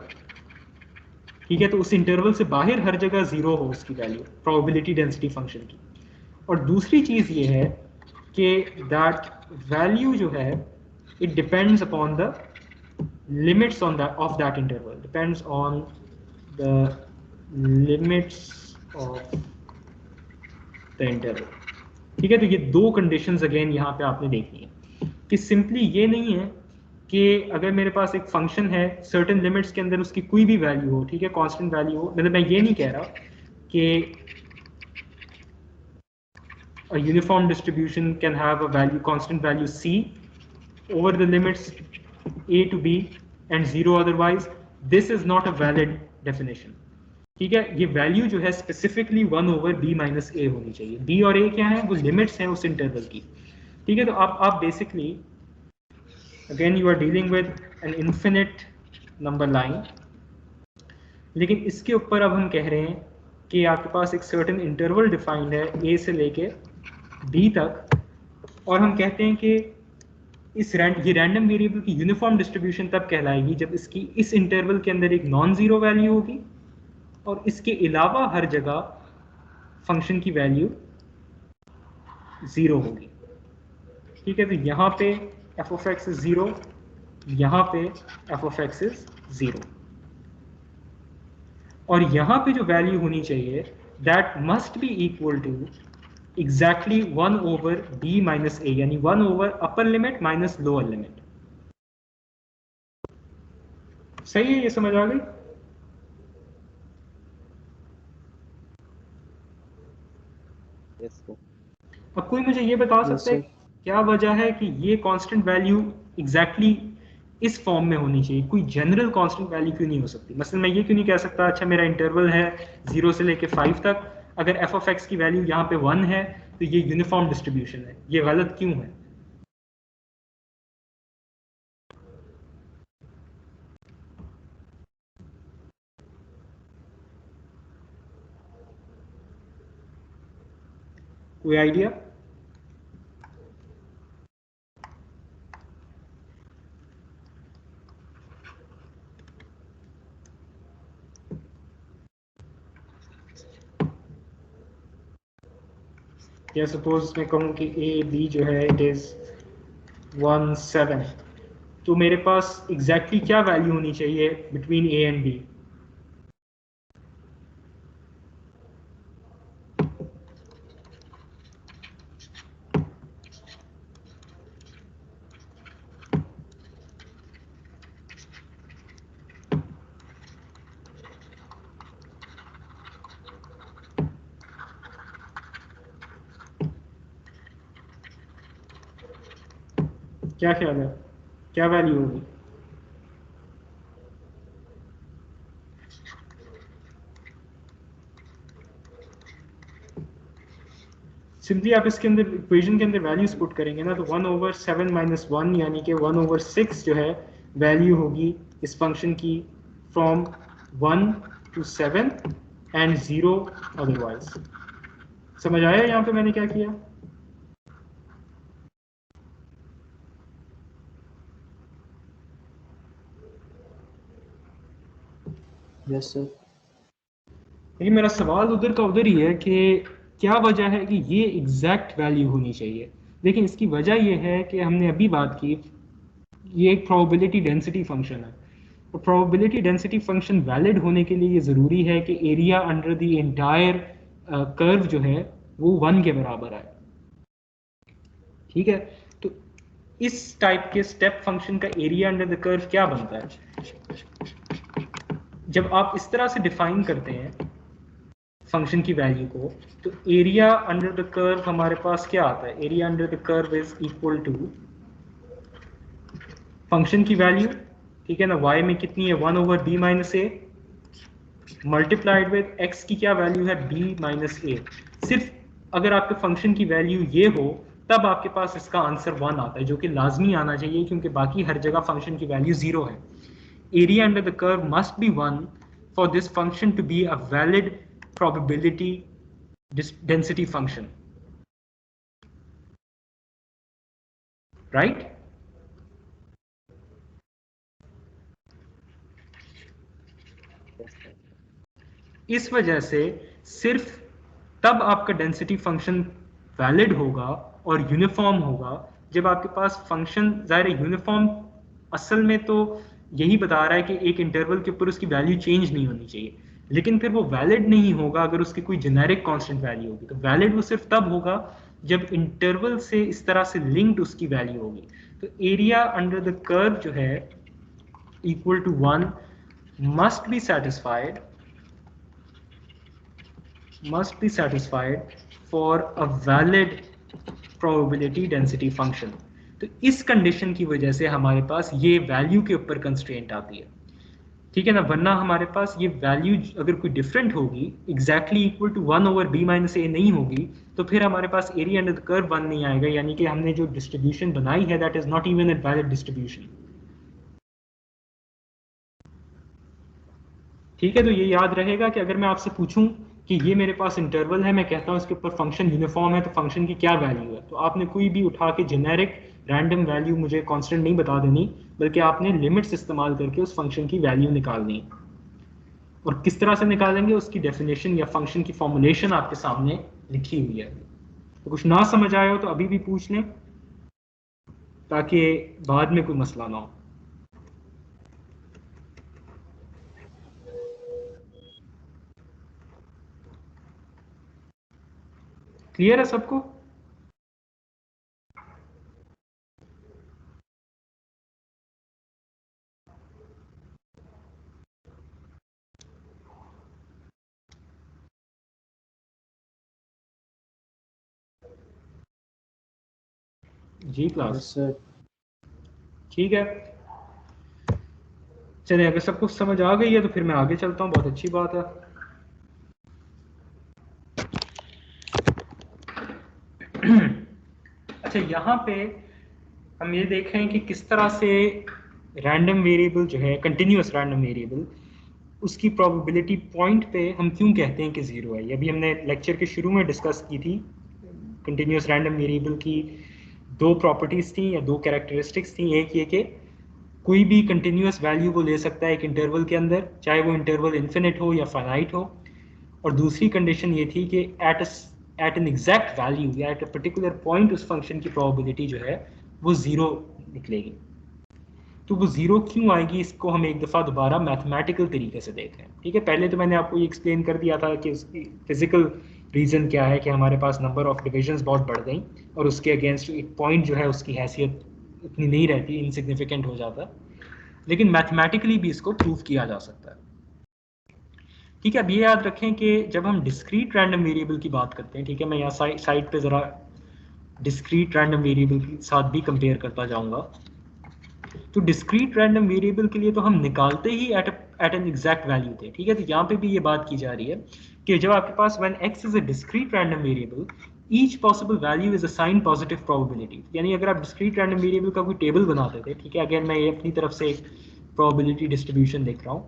ठीक है, तो उस इंटरवल से बाहर हर जगह जीरो हो उसकी वैल्यू प्रोबेबिलिटी डेंसिटी फंक्शन की। और दूसरी चीज ये है कि दैट वैल्यू जो है it depends upon the limits on that of that interval, depends on the limits of the interval। ठीक है, तो ये दो कंडीशंस अगेन यहाँ पे आपने देखनी है कि सिंपली ये नहीं है कि अगर मेरे पास एक फंक्शन है सर्टेन लिमिट्स के अंदर उसकी कोई भी वैल्यू हो, ठीक है, कांस्टेंट वैल्यू हो, मतलब मैं ये नहीं कह रहा कि a uniform distribution can have a value constant value c over the limits a to b and 0 otherwise, this is not a valid definition। ठीक है, ये वैल्यू जो है स्पेसिफिकली 1 ओवर b माइनस ए होनी चाहिए। b और a क्या है, वो लिमिट्स हैं उस इंटरवल की। ठीक है, तो आप basically again you are dealing with an infinite number line, लेकिन इसके ऊपर अब हम कह रहे हैं कि आपके पास एक सर्टेन इंटरवल डिफाइंड है a से लेके b तक, और हम कहते हैं कि ये रैंडम वेरिएबल की यूनिफॉर्म डिस्ट्रीब्यूशन तब कहलाएगी जब इसकी इस इंटरवल के अंदर एक नॉन जीरो वैल्यू होगी और इसके अलावा हर जगह फंक्शन की वैल्यू जीरो होगी। ठीक है, तो यहाँ पे F of X is zero, यहाँ पे F of X is zero, और यहाँ पे जो वैल्यू होनी चाहिए that must be equal to exactly 1 over b minus a, यानी 1 over upper limit minus lower limit. सही है, ये समझ आ गई? Yes, sir. अब कोई मुझे ये बता Yes, सकता है sir. क्या वजह है कि ये कांस्टेंट वैल्यू एग्जैक्टली इस फॉर्म में होनी चाहिए, कोई जनरल कांस्टेंट वैल्यू क्यों नहीं हो सकती? मसलन मैं ये क्यों नहीं कह सकता अच्छा मेरा इंटरवल है 0 से लेके 5 तक, अगर एफ ऑफ एक्स की वैल्यू यहाँ पे 1 है तो ये यूनिफॉर्म डिस्ट्रीब्यूशन है, ये गलत क्यों है? कोई आइडिया? या सपोज मैं कहूँ कि ए बी जो है इट इज 1 7, तो मेरे पास एग्जैक्टली क्या वैल्यू होनी चाहिए बिटवीन ए एंड बी? क्या ख्याल है? क्या वैल्यू होगी? सिंपली आप इसके अंदर इक्वेशन के अंदर वैल्यूज पुट करेंगे ना, तो 1/7 - 1 यानी कि 1/6 जो है वैल्यू होगी इस फंक्शन की फ्रॉम 1 to 7 एंड 0 अदरवाइज। समझ आया यहाँ पे मैंने क्या किया? Yes sir. लेकिन मेरा सवाल उधर का उधर ही है कि क्या वजह है कि ये एग्जैक्ट वैल्यू होनी चाहिए। लेकिन इसकी वजह ये है कि हमने अभी बात की, ये एक प्रोबेबिलिटी डेंसिटी फंक्शन है। तो प्रोबेबिलिटी डेंसिटी फंक्शन वैलिड होने के लिए ये ज़रूरी है कि area under the entire curve जो है वो 1 के बराबर आए। ठीक है, तो इस टाइप के स्टेप फंक्शन का एरिया अंडर द कर्व क्या बनता है? जब आप इस तरह से डिफाइन करते हैं फंक्शन की वैल्यू को, तो एरिया अंडर द कर्व हमारे पास क्या आता है? Area under the curve is equal to function की वैल्यू, ठीक है ना, y में कितनी है 1/b - a multiplied with x की क्या वैल्यू है b - a। सिर्फ अगर आपके फंक्शन की वैल्यू ये हो तब आपके पास इसका आंसर 1 आता है, जो कि लाजमी आना चाहिए क्योंकि बाकी हर जगह फंक्शन की वैल्यू 0 है। Area under the curve must be 1 for this function to be a valid probability density function, right? Yes, sir. इस वजह से सिर्फ तब आपका डेंसिटी फंक्शन वैलिड होगा और यूनिफॉर्म होगा जब आपके पास फंक्शन, ज़ाहिर यूनिफॉर्म असल में तो यही बता रहा है कि एक इंटरवल के ऊपर उसकी वैल्यू चेंज नहीं होनी चाहिए, लेकिन फिर वो वैलिड नहीं होगा अगर उसकी कोई जेनेरिक कांस्टेंट वैल्यू होगी। तो वैलिड वो सिर्फ तब होगा जब इंटरवल से इस तरह से लिंक्ड उसकी वैल्यू होगी। तो एरिया अंडर द कर्व जो है equal to 1 must be satisfied for a valid probability density function। तो इस कंडीशन की वजह से हमारे पास ये वैल्यू के ऊपर कंस्ट्रेंट आती है, ठीक है ना, वरना हमारे पास ये वैल्यू अगर कोई डिफरेंट होगी, exactly equal to 1/b - a नहीं होगी, तो फिर हमारे पास एरिया अंडर द कर्व 1 नहीं आएगा, यानी कि हमने जो डिस्ट्रीब्यूशन बनाई है that is not even a valid distribution. ठीक है, तो ये याद रहेगा कि अगर मैं आपसे पूछूं कि ये मेरे पास इंटरवल है, मैं कहता हूँ इसके ऊपर फंक्शन यूनिफॉर्म है, तो फंक्शन की क्या वैल्यू है, तो आपने कोई भी उठा के जेनेरिक रैंडम वैल्यू मुझे कांस्टेंट नहीं बता देनी, बल्कि आपने लिमिट्स इस्तेमाल करके उस फंक्शन की वैल्यू निकालनी है। और किस तरह से निकालेंगे उसकी डेफिनेशन या फंक्शन की फॉर्मुलेशन आपके सामने लिखी हुई है। तो कुछ ना समझ आए हो तो अभी भी पूछ लें ताकि बाद में कोई मसला ना हो। क्लियर है सबको? जी क्लास, यस सर। ठीक है। चलिए, अगर सब कुछ समझ आ गई है तो फिर मैं आगे चलता हूँ, बहुत अच्छी बात है। अच्छा, यहाँ पे हम ये देख रहे हैं कि किस तरह से रैंडम वेरिएबल जो है, कंटिन्यूअस रैंडम वेरिएबल, उसकी प्रोबेबिलिटी पॉइंट पे हम क्यों कहते हैं कि ज़ीरो है। ये अभी हमने लेक्चर के शुरू में डिस्कस की थी। कंटिन्यूअस रैंडम वेरिएबल की दो प्रॉपर्टीज़ थी या दो कैरेक्टरिस्टिक्स थी। एक ये कि कोई भी कंटिन्यूअस वैल्यू को ले सकता है एक इंटरवल के अंदर, चाहे वो इंटरवल इन्फिनिट हो या फाइनाइट हो। और दूसरी कंडीशन ये थी कि एट एन एग्जैक्ट वैल्यू या एट अ पर्टिकुलर पॉइंट उस फंक्शन की प्रोबेबिलिटी जो है वो ज़ीरो निकलेगी। तो वो ज़ीरो क्यों आएगी, इसको हम एक दफ़ा दोबारा मैथमेटिकल तरीके से देख रहे हैं। ठीक है, पहले तो मैंने आपको ये एक्सप्लेन कर दिया था कि उसकी फिजिकल रीज़न क्या है कि हमारे पास नंबर ऑफ डिविजन्स बहुत बढ़ गई और उसके अगेंस्ट एक पॉइंट जो है उसकी हैसियत इतनी नहीं रहती, इनसिग्निफिकेंट हो जाता। लेकिन मैथमेटिकली भी इसको प्रूव किया जा सकता है। ठीक है, अब ये याद रखें कि जब हम डिस्क्रीट रैंडम वेरिएबल की बात करते हैं, ठीक है, मैं यहाँ साइड पे ज़रा डिस्क्रीट रैंडम वेरिएबल के साथ भी कंपेयर करता जाऊँगा। तो डिस्क्रीट रैंडम वेरिएबल के लिए तो हम निकालते ही एट एन एग्जैक्ट वैल्यू थे, ठीक है। तो यहाँ पे भी ये बात की जा रही है कि जब आपके पास when x is a discrete random variable each possible value is assign positive probability, यानी अगर आप डिस्क्रीट रैंडम वेरिएबल का कोई टेबल बनाते थे, ठीक है, अगेन मैं ये अपनी तरफ से एक प्रोबेबिलिटी डिस्ट्रीब्यूशन देख रहा हूँ,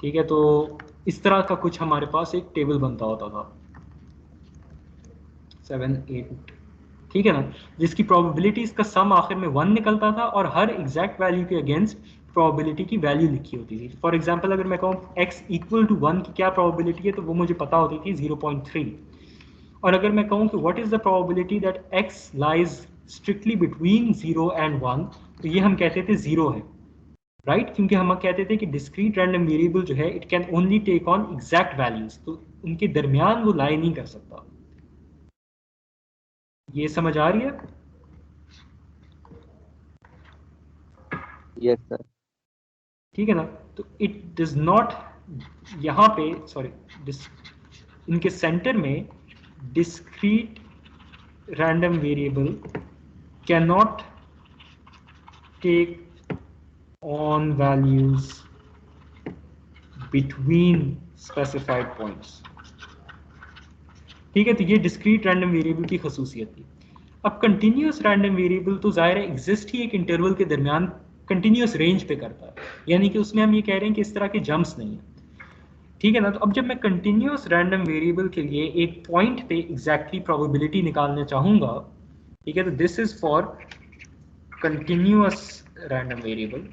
ठीक है, तो इस तरह का कुछ हमारे पास एक टेबल बनता होता था 7 8, ठीक है ना, जिसकी प्रोबेबिलिटीज का सम आखिर में 1 निकलता था और हर एग्जैक्ट वैल्यू के अगेंस्ट प्रोबेबिलिटी की वैल्यू लिखी होती थी। फॉर एग्जांपल अगर मैं कहूँ x इक्वल टू 1 की क्या प्रोबेबिलिटी है, तो वो मुझे पता होती थी 0.3। और अगर मैं कहूँ कि what is the probability that x lies strictly between 0 and 1, तो ये हम कहते थे 0 है, राइट, क्योंकि हम कहते थे कि डिस्क्रीट रैंडम वेरिएबल जो है it can only take on exact values, तो उनके दरमियान वो लाई नहीं कर सकता। ये समझ आ रही है? Yes sir. ठीक है ना, तो इट डज नॉट, यहाँ पे सॉरी इनके सेंटर में discrete random variable cannot take on values between specified points, ठीक है। तो ये डिस्क्रीट रैंडम वेरिएबल की खसूसियत थी। अब कंटिन्यूस रैंडम वेरिएबल तो ज़ाहिर है एग्जिस्ट ही एक इंटरवल के दरमियान कंटिन्यूस रेंज पे करता है, यानी कि उसमें हम ये कह रहे हैं कि इस तरह के जंप्स नहीं है, ठीक है ना। तो अब जब मैं कंटिन्यूस रैंडम वेरिएबल के लिए एक पॉइंट पे एग्जैक्टली प्रोबेबिलिटी निकालना चाहूंगा, ठीक है, तो this is for continuous random variable.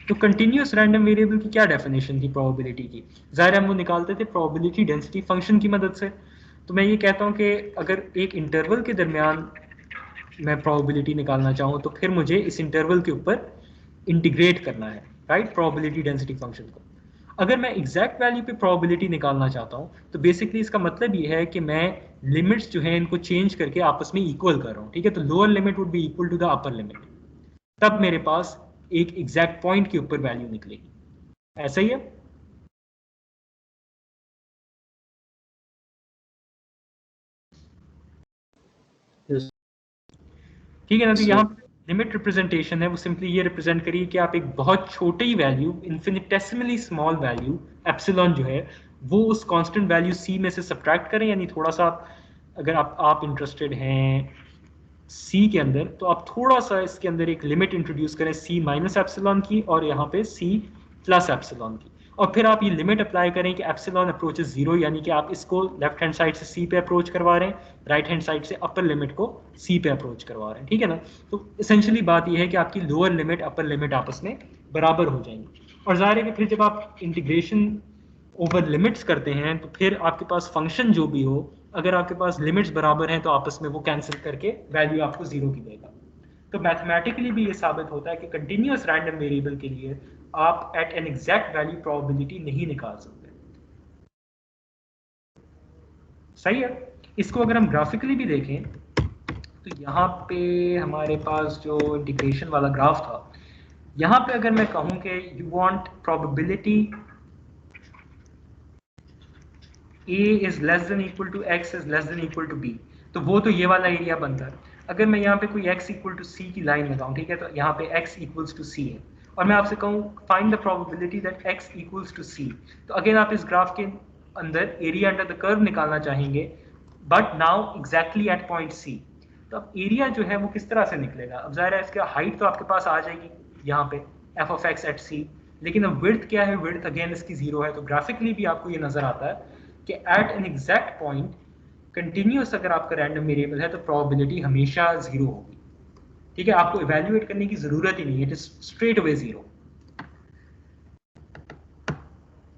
तो कंटिन्यूस रैंडम वेरिएबल की क्या डेफिनेशन थी प्रोबेबिलिटी की? ज़ाहिर हम वो निकालते थे प्रोबेबिलिटी डेंसिटी फंक्शन की मदद से। तो मैं ये कहता हूँ कि अगर एक इंटरवल के दरमियान मैं प्रोबेबिलिटी निकालना चाहूँ तो फिर मुझे इस इंटरवल के ऊपर इंटीग्रेट करना है, राइट, प्रोबेबिलिटी डेंसिटी फंक्शन को। अगर मैं एग्जैक्ट वैल्यू पे प्रोबेबिलिटी निकालना चाहता हूँ तो बेसिकली इसका मतलब ये है कि मैं लिमिट्स जो है इनको चेंज करके आपस में इक्वल कर रहा हूँ, ठीक है। तो lower limit would be equal to the upper limit, तब मेरे पास एक एग्जैक्ट पॉइंट के ऊपर वैल्यू निकलेगी। ऐसा ही है? Yes, ठीक है ना। तो sir. यहाँ लिमिट रिप्रेजेंटेशन है वो सिंपली ये रिप्रेजेंट करिए कि आप एक बहुत छोटी वैल्यू, इन्फिनिटेसिमली स्मॉल वैल्यू एप्सिलॉन जो है वो उस कांस्टेंट वैल्यू c में से सब्ट्रैक्ट करें, यानी थोड़ा सा अगर आप इंटरेस्टेड हैं c के अंदर तो आप थोड़ा सा इसके अंदर एक लिमिट इंट्रोड्यूस करें c माइनस एप्सिलॉन की और यहाँ पे c प्लस एप्सिलॉन की, और फिर आप ये लिमिट अप्लाई करें कि एप्सिलॉन अप्रोचेस 0, यानी कि आप इसको लेफ्ट हैंड साइड से c पे अप्रोच करवा रहे हैं, राइट हैंड साइड से अपर लिमिट को c पे अप्रोच करवा रहे हैं, ठीक है ना। तो इसेंशियली बात यह है कि आपकी लोअर लिमिट अपर लिमिट आपस में बराबर हो जाएंगी, और जाहिर है कि फिर जब आप इंटीग्रेशन ओवर लिमिट्स करते हैं तो फिर आपके पास फंक्शन जो भी हो, अगर आपके पास लिमिट्स बराबर हैं तो आपस में वो कैंसिल करके वैल्यू आपको 0 की देगा। तो मैथमेटिकली भी ये साबित होता है कि कंटिन्यूस रैंडम वेरिएबल के लिए आप at an exact value probability नहीं निकाल सकते। सही है? इसको अगर हम ग्राफिकली भी देखें तो यहाँ पे हमारे पास जो इंटीग्रेशन वाला ग्राफ था, यहाँ पे अगर मैं कहूँ कि you want probability a is less than equal to x is less than equal to b, तो वो तो ये वाला एरिया बनता है। अगर मैं यहाँ पे कोई x इक्वल टू c की लाइन लगाऊं, ठीक है, तो यहाँ पे x इक्वल्स टू c है, और मैं आपसे कहूँ find the probability that x equals to c, तो अगेन आप इस ग्राफ के अंदर एरिया अंडर द कर्व निकालना चाहेंगे, but now exactly at point c। तो अब एरिया जो है वो किस तरह से निकलेगा? अब जाहिर है इसका हाइट तो आपके पास आ जाएगी यहाँ पे f of x at c, लेकिन अब विड्थ क्या है? विड्थ अगेन इसकी 0 है, तो ग्राफिकली भी आपको ये नजर आता है कि at an exact point continuous अगर आपका रैंडम वेरिएबल है तो प्रोबेबिलिटी हमेशा 0 होगी, ठीक है। आपको इवैल्यूएट करने की जरूरत ही नहीं है, इट इज स्ट्रेट अवे 0।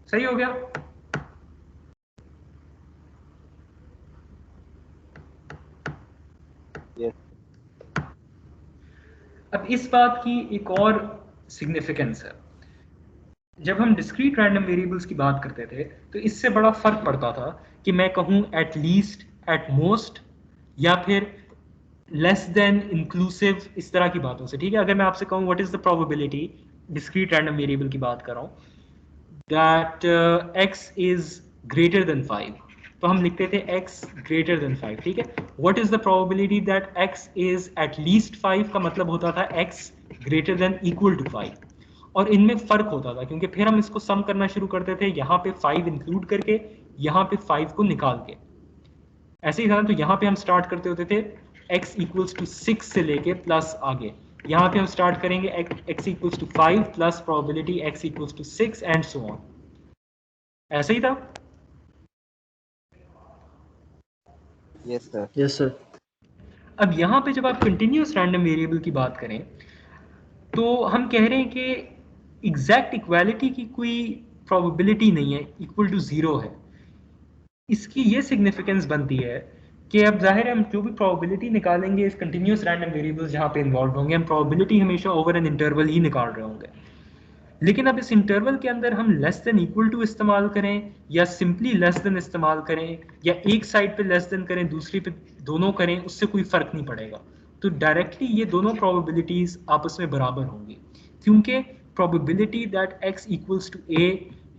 सही हो गया? यस। अब इस बात की एक और सिग्निफिकेंस है, जब हम डिस्क्रीट रैंडम वेरिएबल्स की बात करते थे तो इससे बड़ा फर्क पड़ता था कि मैं कहूं एट लीस्ट, एट मोस्ट, या फिर लेस देन, इंक्लूसिव, इस तरह की बातों से, ठीक है। अगर मैं आपसे कहूं what is the probability, discrete random variable की बात कर रहा हूं, that x is greater than 5, तो हम लिखते थे x ग्रेटर देन 5, ठीक है। What is the probability that x is at least 5 का मतलब होता था x greater than equal to 5, और इनमें फर्क होता था क्योंकि फिर हम इसको सम करना शुरू करते थे, यहाँ पे 5 इंक्लूड करके, यहाँ पे 5 को निकाल के। ऐसे ही था, तो यहाँ पे हम स्टार्ट करते होते थे x इक्वल्स टू 6 से लेके प्लस आगे, यहाँ पे हम स्टार्ट करेंगे x equals to 5 plus probability x equals to 6 and so on. ऐसे ही था। Yes sir. Yes sir. अब यहाँ पे जब आप कंटिन्यूअस रैंडम वेरिएबल की बात करें तो हम कह रहे हैं कि एग्जैक्ट इक्वालिटी की कोई प्रोबेबिलिटी नहीं है, इक्वल टू 0 है। इसकी ये सिग्निफिकेंस बनती है कि अब जाहिर है हम जो भी प्रोबेबिलिटी निकालेंगे इस कंटिन्यूअस रैंडम वेरिएबल्स जहाँ पे इन्वॉल्व होंगे, हम प्रोबेबिलिटी हमेशा ओवर एन इंटरवल ही निकाल रहे होंगे। लेकिन अब इस इंटरवल के अंदर हम लेस देन इक्वल टू इस्तेमाल करें या सिंपली लेस देन इस्तेमाल करें या एक साइड पे लेस देन करें दूसरी पे दोनों करें, उससे कोई फर्क नहीं पड़ेगा। तो डायरेक्टली ये दोनों प्रोबेबिलिटीज आपस में बराबर होंगी, क्योंकि probability that x equals to a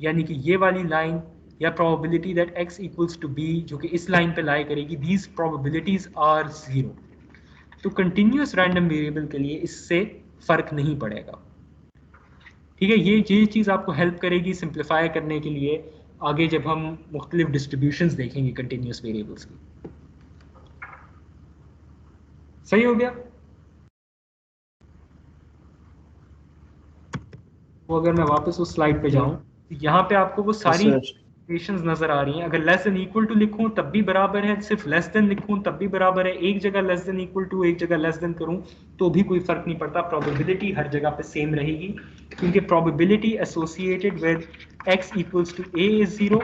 यानी कि ये वाली लाइन, या probability that x equals to b जो कि इस लाइन पे लाई करेगी, दीज प्रोबेबिलिटीज आर 0। तो कंटिन्यूअस रैंडम वेरिएबल के लिए इससे फर्क नहीं पड़ेगा, ठीक है। ये चीज़ आपको हेल्प करेगी सिंप्लीफाई करने के लिए आगे जब हम मुख्तलिफ डिस्ट्रीब्यूशंस देखेंगे कंटिन्यूअस वेरिएबल्स की। सही हो गया। वो अगर मैं वापस उस स्लाइड पे जाऊं तो यहाँ पे आपको वो सारी इक्वेशंस नजर आ रही हैं। अगर लेस देन इक्वल टू लिखूं तब भी बराबर है, सिर्फ लेस देन लिखूं तब भी बराबर है, एक जगह लेस देन इक्वल टू एक जगह लेस देन करूं तो भी कोई फर्क नहीं पड़ता, प्रोबेबिलिटी हर जगह पे सेम रहेगी, क्योंकि probability associated with x equals to a is 0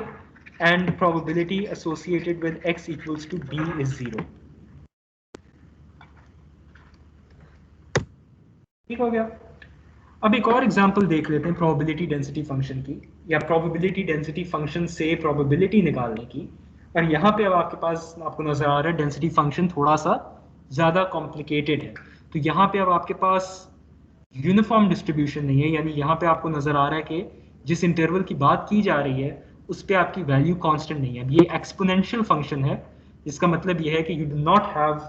and probability associated with x equals to b is 0। ठीक हो गया। अब एक और एग्जांपल देख लेते हैं प्रोबेबिलिटी डेंसिटी फंक्शन की, या प्रोबेबिलिटी डेंसिटी फंक्शन से प्रोबेबिलिटी निकालने की। और यहाँ पे अब आपके पास आपको नजर आ रहा है डेंसिटी फंक्शन थोड़ा सा ज़्यादा कॉम्प्लिकेटेड है। तो यहाँ पे अब आपके पास यूनिफॉर्म डिस्ट्रीब्यूशन नहीं है, यानी यहाँ पे आपको नजर आ रहा है कि जिस इंटरवल की बात की जा रही है उस पर आपकी वैल्यू कांस्टेंट नहीं है। अब ये एक्सपोनेंशियल फंक्शन है, जिसका मतलब ये है कि you do not have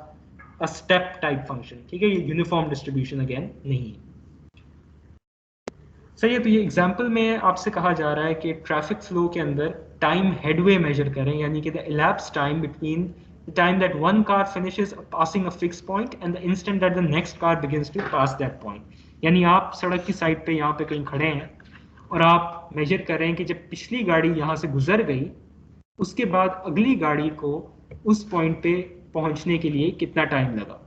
a step type function, ठीक है। ये यूनिफॉर्म डिस्ट्रीब्यूशन अगेन नहीं है। सही है। तो ये एग्जाम्पल में आपसे कहा जा रहा है कि ट्रैफिक फ्लो के अंदर टाइम हेडवे मेजर करें, यानी कि the elapsed time between the time that one car finishes passing a fix point and the instant that the next car begins to pass that point. यानी आप सड़क की side पे यहाँ पे कहीं खड़े हैं और आप मेजर कर रहे हैं कि जब पिछली गाड़ी यहाँ से गुजर गई उसके बाद अगली गाड़ी को उस पॉइंट पे पहुंचने के लिए कितना टाइम लगा,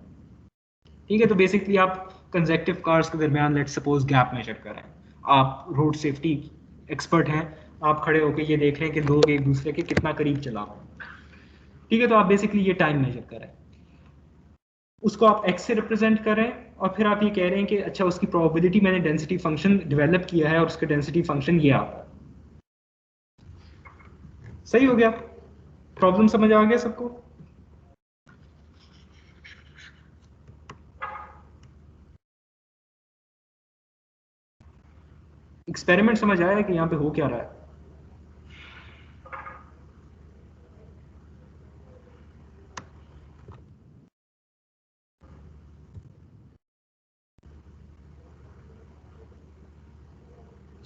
ठीक है। तो बेसिकली आप कंसेक्टिव कार्स के दरमियान लेट्स सपोज गैप मेजर कर रहे हैं, आप रोड सेफ्टी एक्सपर्ट हैं, आप खड़े होकर ये देख रहे हैं कि लोग एक दूसरे के कितना करीब चला रहे हैं, ठीक है। तो आप बेसिकली ये टाइम मेजर कर रहे हैं, उसको आप x से रिप्रेजेंट कर रहे हैं, और फिर आप ये कह रहे हैं कि अच्छा उसकी प्रोबेबिलिटी मैंने डेंसिटी फंक्शन डेवलप किया है और उसका डेंसिटी फंक्शन ये आता है। सही हो गया। प्रॉब्लम समझ आ गया सबको। एक्सपेरिमेंट समझ आया कि यहाँ पे हो क्या रहा है।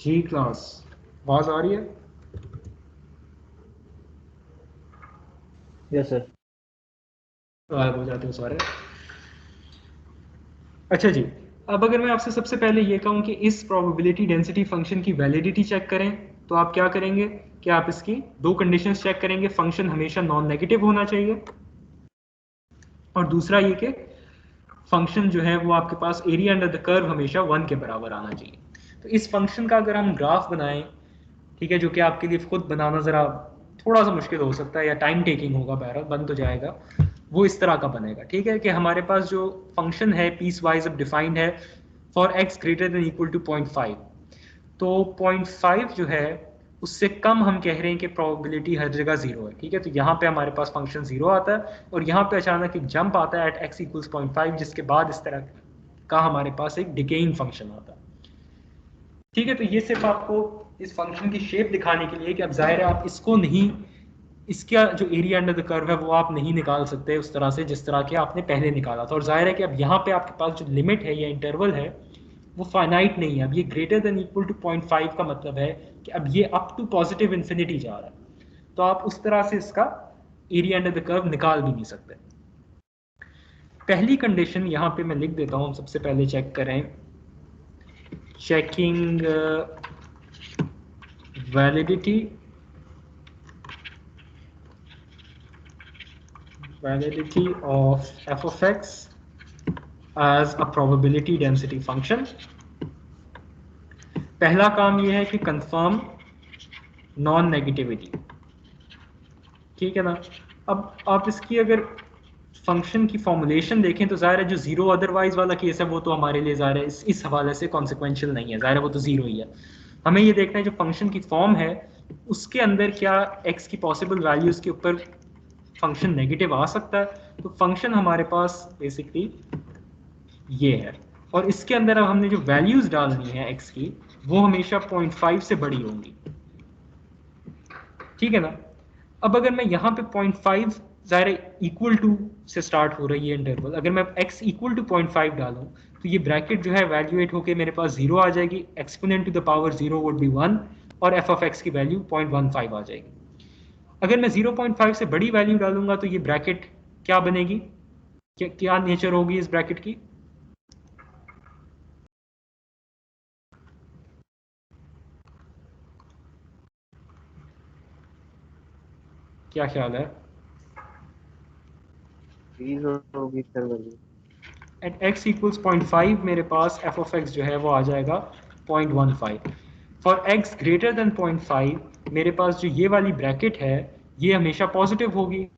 जी क्लास आवाज आ रही है? Yes sir. गायब हो जाते हो सारे। अच्छा जी, अब अगर मैं आपसे सबसे पहले ये कहूँ कि इस प्रोबेबिलिटी डेंसिटी फंक्शन की वैलिडिटी चेक करें तो आप क्या करेंगे कि आप इसकी दो कंडीशंस चेक करेंगे। फंक्शन हमेशा नॉन नेगेटिव होना चाहिए, और दूसरा ये कि फंक्शन जो है वो आपके पास एरिया अंडर द कर्व हमेशा 1 के बराबर आना चाहिए। तो इस फंक्शन का अगर हम ग्राफ बनाएं, ठीक है, जो कि आपके लिए खुद बनाना ज़रा थोड़ा सा मुश्किल हो सकता है या टाइम टेकिंग होगा, बहरहाल बन तो जाएगा, वो इस तरह का बनेगा, ठीक है। कि हमारे पास जो फंक्शन है पीस वाइज अब डिफाइंड है for x greater than equal to 0.5, तो 0.5 जो है उससे कम हम कह रहे हैं कि प्रोबेबिलिटी हर जगह 0 है, ठीक है। तो यहाँ पे हमारे पास फंक्शन 0 आता है और यहाँ पे अचानक एक जंप आता है एट x इक्वल्स 0.5, जिसके बाद इस तरह का हमारे पास एक डिकेइंग फंक्शन आता है, ठीक है। तो ये सिर्फ आपको इस फंक्शन की शेप दिखाने के लिए कि अब जाहिर है आप इसको नहीं इसका जो एरिया अंडर द कर्व है वो आप नहीं निकाल सकते उस तरह से जिस तरह के आपने पहले निकाला था। और जाहिर है कि अब यहाँ पे आपके पास जो लिमिट है या इंटरवल है वो फाइनाइट नहीं है। अब ये ग्रेटर देन इक्वल टू 0.5 का मतलब है कि अब ये अप टू पॉजिटिव इन्फिनिटी जा रहा है, तो आप उस तरह से इसका एरिया अंडर द कर्व निकाल भी नहीं सकते। पहली कंडीशन यहाँ पे मैं लिख देता हूँ, सबसे पहले चेक करें, checking validity of f of x as a probability density function। पहला काम यह है कि कंफर्म नॉन नेगेटिविटी, ठीक है ना। अब आप इसकी अगर फंक्शन की फॉर्मुलेशन देखें तो ज़ाहिर है जो जीरो अदरवाइज वाला केस है वो तो हमारे लिए ज़ाहिर है इस हवाले से कॉन्सिक्वेंशियल नहीं है, ज़ाहिर है वो तो जीरो ही है। हमें ये देखना है जो फंक्शन की फॉर्म है उसके अंदर क्या x की पॉसिबल वैल्यूज के ऊपर फंक्शन नेगेटिव आ सकता है। तो फंक्शन हमारे पास बेसिकली ये है, और इसके अंदर अब हमने जो वैल्यूज डालनी है x की वो हमेशा 0.5 से बड़ी होंगी, ठीक है ना। अब अगर मैं यहाँ पे 0.5 ज़ाहिर इक्वल टू से स्टार्ट हो रही है इंटरवल, अगर मैं x इक्वल टू 0.5 डालूं तो ये ब्रैकेट जो है वैल्यूएट होके मेरे पास 0 आ जाएगी, exponent to the power 0 would be 1 और f ऑफ x की वैल्यू 0.15 आ जाएगी। अगर मैं 0.5 से बड़ी वैल्यू डालूंगा तो ये ब्रैकेट क्या बनेगी, क्या नेचर होगी इस ब्रैकेट की? क्या ख्याल है? फ्रीज होगी sir value. At x equals 0.5 मेरे पास f ऑफ x जो है वो आ जाएगा 0.15। फॉर x ग्रेटर देन 0.5 मेरे पास जो ये वाली ब्रैकेट है ये हमेशा पॉजिटिव होगी।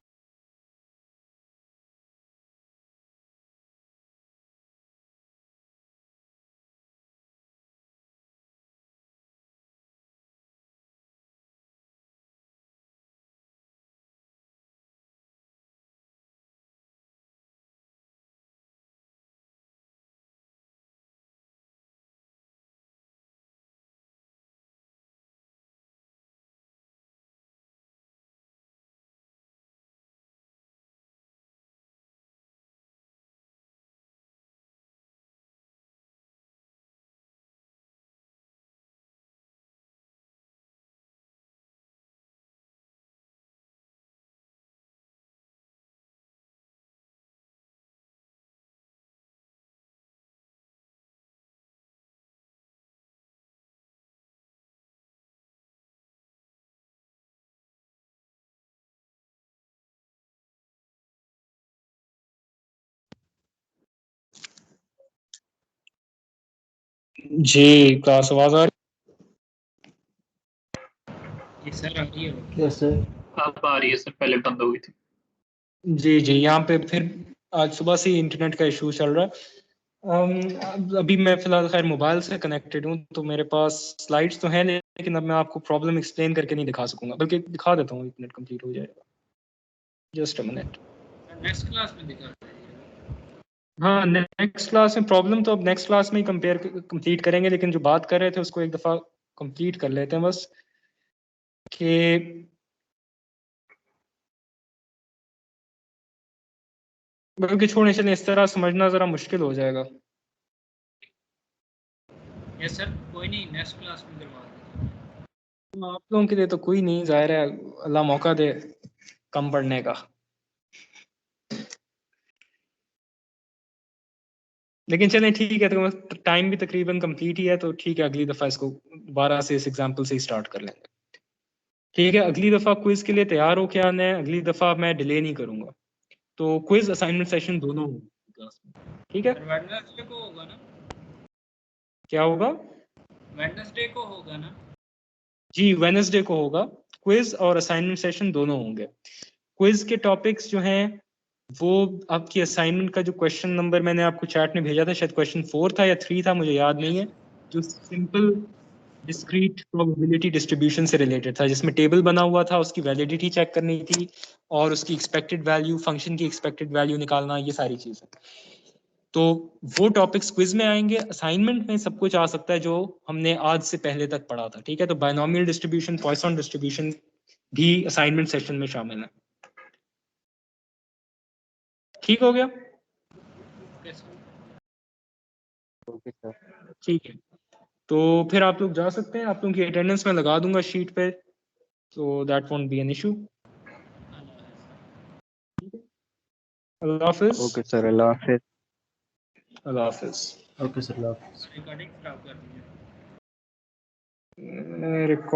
जी क्लास आवाज आ ये सर आ रही है? Yes sir. अब आ रही है सर, पहले बंद हो गई थी। जी जी, यहाँ पे फिर आज सुबह से इंटरनेट का इशू चल रहा है। अभी मैं फिलहाल खैर मोबाइल से कनेक्टेड हूँ तो मेरे पास स्लाइड्स तो हैं, लेकिन अब मैं आपको प्रॉब्लम एक्सप्लेन करके नहीं दिखा सकूंगा, बल्कि दिखा देता हूँ, 1 मिनट कंप्लीट हो जाएगा, just a minute. Next class में दिखा। हाँ, नेक्स्ट क्लास में प्रॉब्लम तो अब नेक्स्ट क्लास में ही कंप्लीट करेंगे, लेकिन जो बात कर रहे थे उसको एक दफ़ा कंप्लीट कर लेते हैं बस, कि बल्कि छोड़ने चलें, इस तरह समझना ज़रा मुश्किल हो जाएगा। यस सर, कोई नहीं, नेक्स्ट क्लास में करवा देंगे। आप लोगों के लिए तो कोई नहीं, जाहिर है अल्लाह मौका दे कम पढ़ने का। लेकिन चलें ठीक है, तो टाइम भी तकरीबन कंप्लीट ही है, तो ठीक है अगली दफ़ा इसको दोबारा से इस एग्जांपल से ही स्टार्ट कर लेंगे। ठीक है, अगली दफ़ा क्विज के लिए तैयार हो के आना है, अगली दफ़ा मैं डिले नहीं करूँगा, तो क्विज असाइनमेंट सेशन दोनों होंगे क्लास में, ठीक है। वेडनेसडे को होगा ना? क्या होगा? वेडनेसडे को होगा ना? जी, वेडनेसडे को होगा, क्विज और असाइनमेंट सेशन दोनों होंगे। क्विज के टॉपिक्स जो हैं वो आपकी असाइनमेंट का जो क्वेश्चन नंबर मैंने आपको चैट में भेजा था, शायद क्वेश्चन 4 था या 3 था, मुझे याद नहीं है, जो सिंपल डिस्क्रीट प्रोबेबिलिटी डिस्ट्रीब्यूशन से रिलेटेड था, जिसमें टेबल बना हुआ था, उसकी वैलिडिटी चेक करनी थी और उसकी एक्सपेक्टेड वैल्यू, फंक्शन की एक्सपेक्टेड वैल्यू निकालना, ये सारी चीज़ें। तो वो टॉपिक्स क्विज में आएंगे। असाइनमेंट में सब कुछ आ सकता है जो हमने आज से पहले तक पढ़ा था, ठीक है। तो बायनोमियल डिस्ट्रीब्यूशन, पॉइसन डिस्ट्रीब्यूशन, भी असाइनमेंट सेशन में शामिल हैं। ठीक हो गया? Okay sir. Okay sir. ठीक है, तो फिर आप लोग जा सकते हैं, आप लोगों की अटेंडेंस में लगा दूंगा शीट पे, so that won't be an issue. अल्लाह हाफिज। ओके सर, अल्लाह हाफिज़। अल्लाह हाफिज। ओके सर, रिकॉर्डिंग खराब कर दी है। रिकॉर्ड